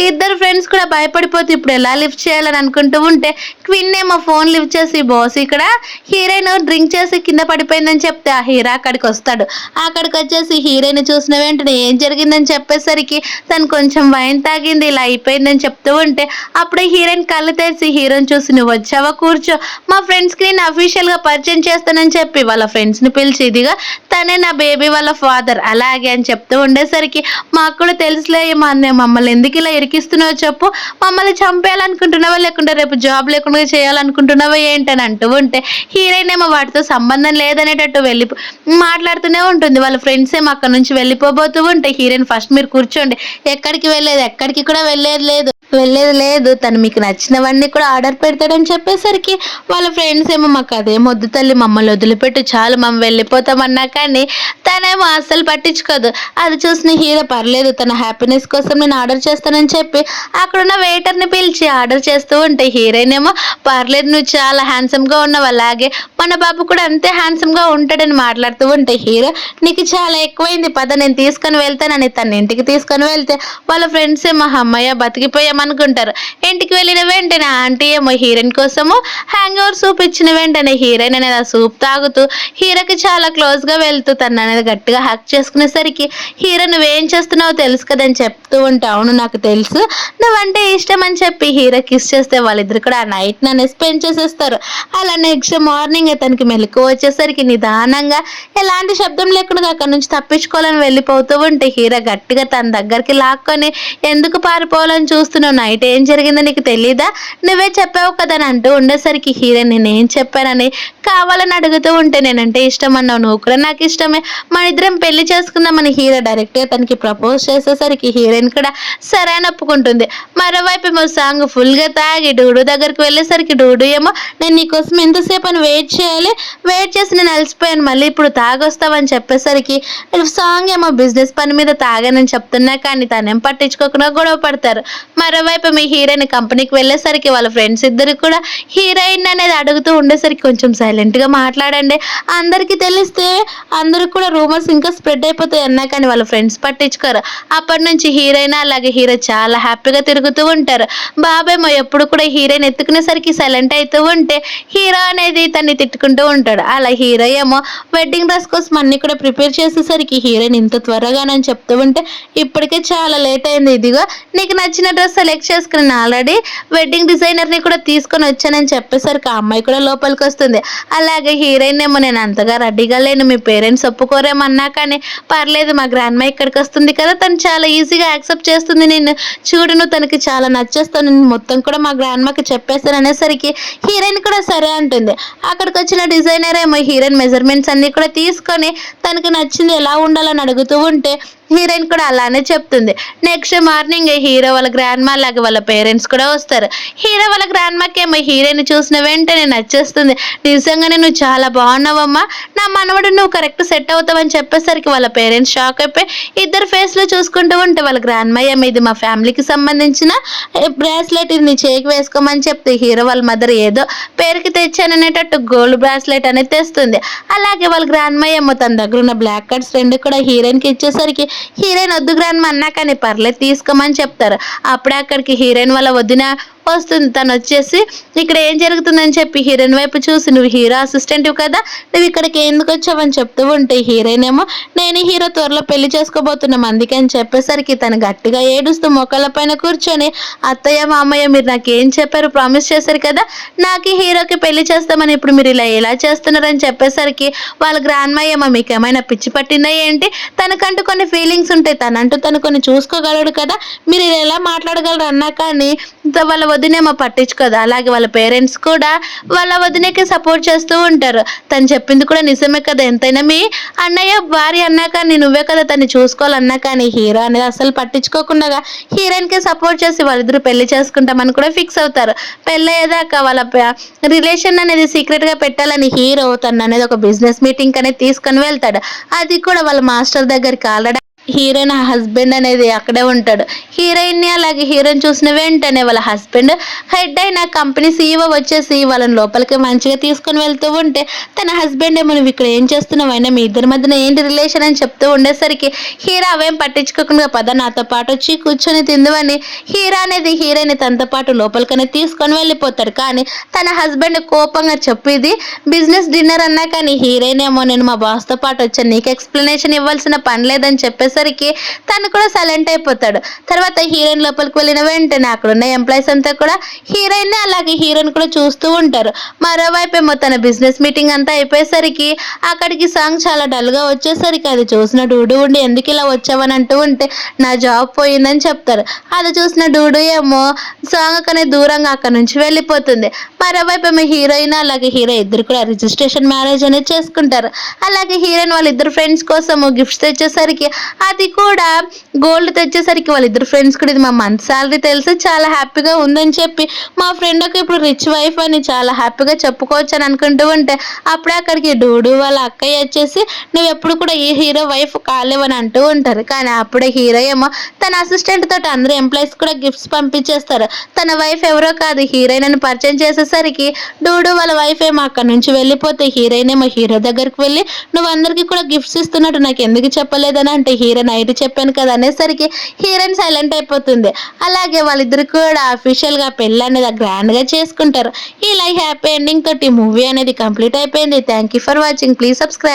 ఇద్దరు ఫ్రెండ్స్ కూడా భయపడిపోతే ఇప్పుడు ఎలా లిఫ్ట్ చేయాలని అనుకుంటూ ఉంటే క్విన్ ఏమో ఫోన్ లిఫ్ట్ చేసి బాస్ ఇక్కడ హీరోయిన్ డ్రింక్ చేసి కింద పడిపోయిందని చెప్తే ఆ హీరో అక్కడికి వస్తాడు. అక్కడికి వచ్చేసి హీరోయిన్ చూసిన వెంటనే ఏం జరిగిందని చెప్పేసరికి తను కొంచెం వైన్ తాగింది ఇలా అయిపోయిందని చెప్తూ ఉంటే అప్పుడే హీరోయిన్ కళ్ళు తెరిచి హీరోని చూసి నువ్వు వచ్చావా కూర్చో, మా ఫ్రెండ్స్కి నేను అఫీషియల్గా పరిచయం చేస్తానని చెప్పి వాళ్ళ ఫ్రెండ్స్ని పిలిచి ఇదిగా తనే నా బేబీ వాళ్ళ ఫాదర్ అలాగే అని చెప్తూ ఉండేసరికి మాకు కూడా తెలుసులే మమ్మల్ని ఎందుకు ఇలా ఇరికిస్తున్నావో చెప్పు, మమ్మల్ని చంపేయాలనుకుంటున్నావా లేకుంటే రేపు జాబ్ లేకుండా చేయాలనుకుంటున్నావా ఏంటని అంటూ ఉంటే హీరోయిన్ ఏమో వాటితో సంబంధం లేదనేటట్టు మాట్లాడుతూనే ఉంటుంది. వాళ్ళ ఫ్రెండ్స్ ఏమో అక్కడ నుంచి వెళ్ళిపోబోతూ ఉంటే హీరోయిన్ ఫస్ట్ మీరు కూర్చోండి, ఎక్కడికి కూడా వెళ్ళేది లేదు తను మీకు నచ్చినవన్నీ కూడా ఆర్డర్ పెడతాడని చెప్పేసరికి వాళ్ళ ఫ్రెండ్స్ ఏమో మాకు అదేం వద్దు తల్లి, మమ్మల్ని వదిలిపెట్టు చాలు, మనం వెళ్ళిపోతామన్నా కానీ తనేమో అస్సలు పట్టించుకోదు. అది చూసిన హీరో పర్లేదు తన హ్యాపీనెస్ కోసం నేను ఆర్డర్ చేస్తానని చెప్పి అక్కడున్న వెయిటర్ని పిలిచి ఆర్డర్ చేస్తూ ఉంటే హీరోయిన్ ఏమో పర్లేదు నువ్వు చాలా హ్యాండ్సమ్గా ఉన్నావు, అలాగే మన బాబు కూడా అంతే హ్యాండ్సమ్గా ఉంటాడని మాట్లాడుతూ ఉంటే హీరో నీకు చాలా ఎక్కువైంది పద నేను తీసుకొని వెళ్తానని తన ఇంటికి తీసుకొని వెళ్తే వాళ్ళ ఫ్రెండ్స్ ఏమో అమ్మయ్య బతికిపోయామనుకుంటారు. ఇంటికి వెళ్ళిన వెంటనే ఆంటీ ఏమో హీరోయిన్ కోసము హ్యాంగ్ ఓవర్ సూప్ ఇచ్చిన వెంటనే హీరోయిన్ అనేది ఆ సూప్ తాగుతూ హీరోకి చాలా క్లోజ్గా వెళ్తూ తను అనేది గట్టిగా హక్ చేసుకునేసరికి హీరో నువ్వేం చేస్తున్నావో తెలుసు కదని చెప్తూ ఉంటే అవును నాకు తెలుసు, నువ్వంటే ఇష్టం అని చెప్పి హీరో కిస్ చేస్తే వాళ్ళిద్దరు కూడా ఆ నైట్ నన్ను స్పెండ్ చేసేస్తారు. అలా నెక్స్ట్ మార్నింగ్ తనకి మెలకు వచ్చేసరికి నిదానంగా ఎలాంటి శబ్దం లేకుండా అక్కడ నుంచి తప్పించుకోవాలని వెళ్ళిపోతూ ఉంటే హీరో గట్టిగా తన దగ్గరికి లాక్కొని ఎందుకు పారిపోవాలని చూస్తున్నావు, నైట్ ఏం జరిగిందో నీకు తెలీదా, నువ్వే చెప్పావు కదా అని అంటూ ఉండేసరికి హీరో నేనేం చెప్పానని కావాలని అడుగుతూ ఉంటే నేనంటే ఇష్టం అన్నావు, నువ్వు కూడా నాకు ఇష్టమే, మన ఇద్దరం పెళ్లి చేసుకుందామని హీరో డైరెక్ట్గా తనకి ప్రపోజ్ చేసేసరికి హీరోయిన్ కూడా సరే అని ఒప్పుకుంటుంది. మరోవైపు ఏమో సాంగ్ ఫుల్గా తాగి డూడు దగ్గరికి వెళ్ళేసరికి డూడు ఏమో నేను నీకోసం ఎంతసేపు అని వెయిట్ చేసి నేను అలసిపోయాను, మళ్ళీ ఇప్పుడు తాగొస్తావని చెప్పేసరికి సాంగ్ ఏమో బిజినెస్ పని మీద తాగానని చెప్తున్నా కానీ తనేం పట్టించుకోకుండా గొడవ పడతారు. మరోవైపు మీ హీరోయిన్ కంపెనీకి వెళ్ళేసరికి వాళ్ళ ఫ్రెండ్స్ ఇద్దరు కూడా హీరోయిన్ అనేది అడుగుతూ ఉండేసరికి కొంచెం సైలెంట్గా మాట్లాడండి, అందరికీ తెలిస్తే అందరికి కూడా రూమర్స్ ఇంకా స్ప్రెడ్ అయిపోతాయి అన్నా కానీ వాళ్ళ ఫ్రెండ్స్ పట్టించుకోరు. అప్పటి నుంచి హీరోయిన్ అలాగే హీరో చాలా హ్యాపీగా తిరుగుతూ ఉంటారు. బాబేమో ఎప్పుడు కూడా హీరోయిన్ ఎత్తుకునేసరికి సైలెంట్ అవుతూ ఉంటే హీరో అనేది తన్ని తిట్టుకుంటూ ఉంటాడు. అలా హీరో ఏమో వెడ్డింగ్ డ్రెస్ కోసం అన్ని కూడా ప్రిపేర్ చేసేసరికి హీరోయిన్ ఇంత త్వరగానని చెప్తూ ఉంటే ఇప్పటికే చాలా లేట్ అయింది, ఇదిగో నీకు నచ్చిన డ్రెస్ సెలెక్ట్ చేసుకుని ఆల్రెడీ వెడ్డింగ్ డిజైనర్ని కూడా తీసుకొని వచ్చానని చెప్పేసరికి ఆ అమ్మాయి కూడా లోపలికి వస్తుంది. అలాగే హీరోయిన్ ఏమో నేను అంతగా రెడీగా లేను, మీ పేరెంట్స్ ఒప్పుకోరేమన్నా కానీ పర్లేదు మా గ్రాండ్ మా ఇక్కడికి వస్తుంది కదా తను చాలా ఈజీగా యాక్సెప్ట్ చేస్తుంది, నేను చూడు నువ్వు తనకి చాలా నచ్చేస్తాను, నేను మొత్తం కూడా మా గ్రాండ్ మాకి చెప్పేస్తాను అనేసరికి హీరోయిన్ కూడా సరే అంటుంది. అక్కడికి వచ్చిన డిజైనర్ ఏమో హీరోయిన్ మెజర్మెంట్స్ అన్ని కూడా తీసుకొని తనకి నచ్చింది ఎలా ఉండాలని అడుగుతూ ఉంటే హీరోయిన్ కూడా అలానే చెప్తుంది. నెక్స్ట్ మార్నింగ్ హీరో వాళ్ళ గ్రాండ్ మా లాగా వాళ్ళ పేరెంట్స్ కూడా వస్తారు. హీరో వాళ్ళ గ్రాండ్ మాకి ఏమో హీరోయిన్ చూసిన వెంటనే నచ్చేస్తుంది. నిజంగానే నువ్వు చాలా బాగున్నావమ్మా, నా మనవడు నువ్వు కరెక్ట్ సెట్ అవుతావని చెప్పేసరికి వాళ్ళ పేరెంట్స్ షాక్ అయిపోయి ఇద్దరు ఫేస్ లో చూసుకుంటూ ఉంటే వాళ్ళ గ్రాండ్ మా ఏమో ఇది మా ఫ్యామిలీకి సంబంధించిన బ్రాస్లెట్, ఇది నీ చేయికి వేసుకోమని చెప్తే హీరో వాళ్ళ మదర్ ఏదో పేరుకి తెచ్చాననేటట్టు గోల్డ్ బ్రాస్లెట్ అనేది తెస్తుంది. అలాగే వాళ్ళ గ్రాండ్ మా ఏమో తన దగ్గర ఉన్న బ్లాక్ కార్డ్స్ రెండు కూడా హీరోయిన్ కి ఇచ్చేసరికి హీరోయిన్ వద్దు గ్రాండ్ మా అన్నా కానీ పర్లేదు తీసుకోమని చెప్తారు. అప్పుడే అక్కడికి హీరోయిన్ వాళ్ళ వదిన వస్తుంది. తను వచ్చేసి ఇక్కడ ఏం జరుగుతుందని చెప్పి హీరోయిన్ వైపు చూసి నువ్వు హీరో అసిస్టెంట్ కదా, నువ్వు ఇక్కడికి ఎందుకు వచ్చావని చెప్తూ ఉంటే హీరోయిన్ ఏమో నేను హీరో త్వరలో పెళ్లి చేసుకోబోతున్నాం అందుకే అని చెప్పేసరికి తను గట్టిగా ఏడుస్తూ మొక్కల పైన కూర్చొని అత్తయ్య మామయ్య మీరు నాకు ఏం చెప్పారు, ప్రామిస్ చేశారు కదా నాకు హీరోకి పెళ్లి చేస్తామని, ఇప్పుడు మీరు ఇలా ఎలా చేస్తున్నారని చెప్పేసరికి వాళ్ళ గ్రాండ్ మా ఏమో మీకు ఏమైనా పిచ్చి పట్టిందా ఏంటి, తనకంటూ కొన్ని ఫీలింగ్స్ ఉంటాయి, తనంటూ తను కొన్ని చూసుకోగలడు కదా, మీరు ఇలా ఎలా మాట్లాడగలరు అన్నా కానీ వాళ్ళ వదినేమో పట్టించుకోదు. అలాగే వాళ్ళ పేరెంట్స్ కూడా వాళ్ళ వదినకి సపోర్ట్ చేస్తూ ఉంటారు. తను చెప్పింది కూడా నిజమే కదా, ఎంతైనా మీ అన్నయ్య భార్య అన్నా కానీ నువ్వే కదా తను చూసుకోవాలన్నా కానీ హీరో అనేది అసలు పట్టించుకోకుండా హీరోయిన్కి సపోర్ట్ చేసి వాళ్ళిద్దరు పెళ్లి చేసుకుంటామని కూడా ఫిక్స్ అవుతారు. పెళ్ళయ్యేదాకా వాళ్ళ రిలేషన్ అనేది సీక్రెట్గా పెట్టాలని హీరో తను అనేది ఒక బిజినెస్ మీటింగ్ అనేది తీసుకొని వెళ్తాడు. అది కూడా వాళ్ళ మాస్టర్ దగ్గరికి ఆల్రెడీ హీరోయిన్ హస్బెండ్ అనేది అక్కడే ఉంటాడు. హీరోయిన్ని అలాగే హీరోయిన్ చూసిన వెంటనే వాళ్ళ హస్బెండ్ హెడ్ అయిన కంపెనీ సీఈఓ వచ్చేసి వాళ్ళని లోపలికి మంచిగా తీసుకొని వెళ్తూ ఉంటే తన హస్బెండ్ ఏమో నువ్వు ఇక్కడ ఏం చేస్తున్నావు, అయినా మీ ఇద్దరి మధ్యన ఏంటి రిలేషన్ అని చెప్తూ ఉండేసరికి హీరో అవేం పట్టించుకోకుండా పద నాతో పాటు వచ్చి కూర్చొని తిందువని హీరో అనేది హీరోయిన్ తనతో పాటు లోపలికనే తీసుకొని వెళ్ళిపోతాడు. కానీ తన హస్బెండ్ కోపంగా చెప్పేది బిజినెస్ డిన్నర్ అన్నా కానీ హీరోయిన్ ఏమో నేను మా బాస్తో పాటు వచ్చాను నీకు ఎక్స్ప్లెనేషన్ ఇవ్వాల్సిన పని లేదని చెప్పేసి సరికి తను కూడా సైలెంట్ అయిపోతాడు. తర్వాత హీరోయిన్ లోపలికి వెళ్ళిన వెంటనే అక్కడ ఉన్న ఎంప్లాయీస్ అంతా కూడా హీరోయిన్ అలాగే హీరోయిన్ కూడా చూస్తూ ఉంటారు. మరోవైపు ఏమో తన బిజినెస్ మీటింగ్ అంతా అయిపోయేసరికి అక్కడికి సాంగ్ చాలా డల్ గా వచ్చేసరికి అది చూసిన డూడు ఉండి ఎందుకు ఇలా వచ్చావని అంటూ ఉంటే నా జాబ్ పోయిందని చెప్తారు. అది చూసిన డూడు ఏమో సాంగ్ అనేది దూరంగా అక్కడ నుంచి వెళ్ళిపోతుంది. మరోవైపు ఏమో హీరోయిన్ అలాగే హీరో ఇద్దరు కూడా రిజిస్ట్రేషన్ మ్యారేజ్ అనేది చేసుకుంటారు. అలాగే హీరోయిన్ వాళ్ళ ఇద్దరు ఫ్రెండ్స్ కోసం గిఫ్ట్స్ తెచ్చేసరికి అది కూడా గోల్డ్ తెచ్చేసరికి వాళ్ళిద్దరు ఫ్రెండ్స్ కూడా ఇది మా మంత్ శాలరీ తెలిసి చాలా హ్యాపీగా ఉందని చెప్పి మా ఫ్రెండ్ ఒక ఇప్పుడు రిచ్ వైఫ్ అని చాలా హ్యాపీగా చెప్పుకోవచ్చు అని అనుకుంటూ ఉంటే అప్పుడే అక్కడికి డూడు వాళ్ళ అక్కయ్య వచ్చేసి నువ్వు ఎప్పుడు కూడా ఈ హీరో వైఫ్ కాలేవని అంటూ ఉంటారు. కానీ అప్పుడే హీరో ఏమో తన అసిస్టెంట్ తోటి అందరూ ఎంప్లాయీస్ కూడా గిఫ్ట్స్ పంపించేస్తారు. తన వైఫ్ ఎవరో కాదు హీరోయిన్ అని పరిచయం చేసేసరికి డూడు వాళ్ళ వైఫ్ ఏమో అక్కడ నుంచి వెళ్ళిపోతే హీరోయిన్ ఏమో హీరో దగ్గరికి వెళ్ళి నువ్వు అందరికీ కూడా గిఫ్ట్స్ ఇస్తున్నట్టు నాకు ఎందుకు చెప్పలేదని అంటే హీరో నైట్ చెప్పాను కదా అనేసరికి హీరోయిన్ సైలెంట్ అయిపోతుంది. అలాగే వాళ్ళిద్దరు కూడా అఫీషియల్ గా పెళ్ళి అనేది గ్రాండ్ గా చేసుకుంటారు. ఇలా హ్యాపీ ఎండింగ్ తోటి మూవీ అనేది కంప్లీట్ అయిపోయింది. Thank you for watching. Please subscribe.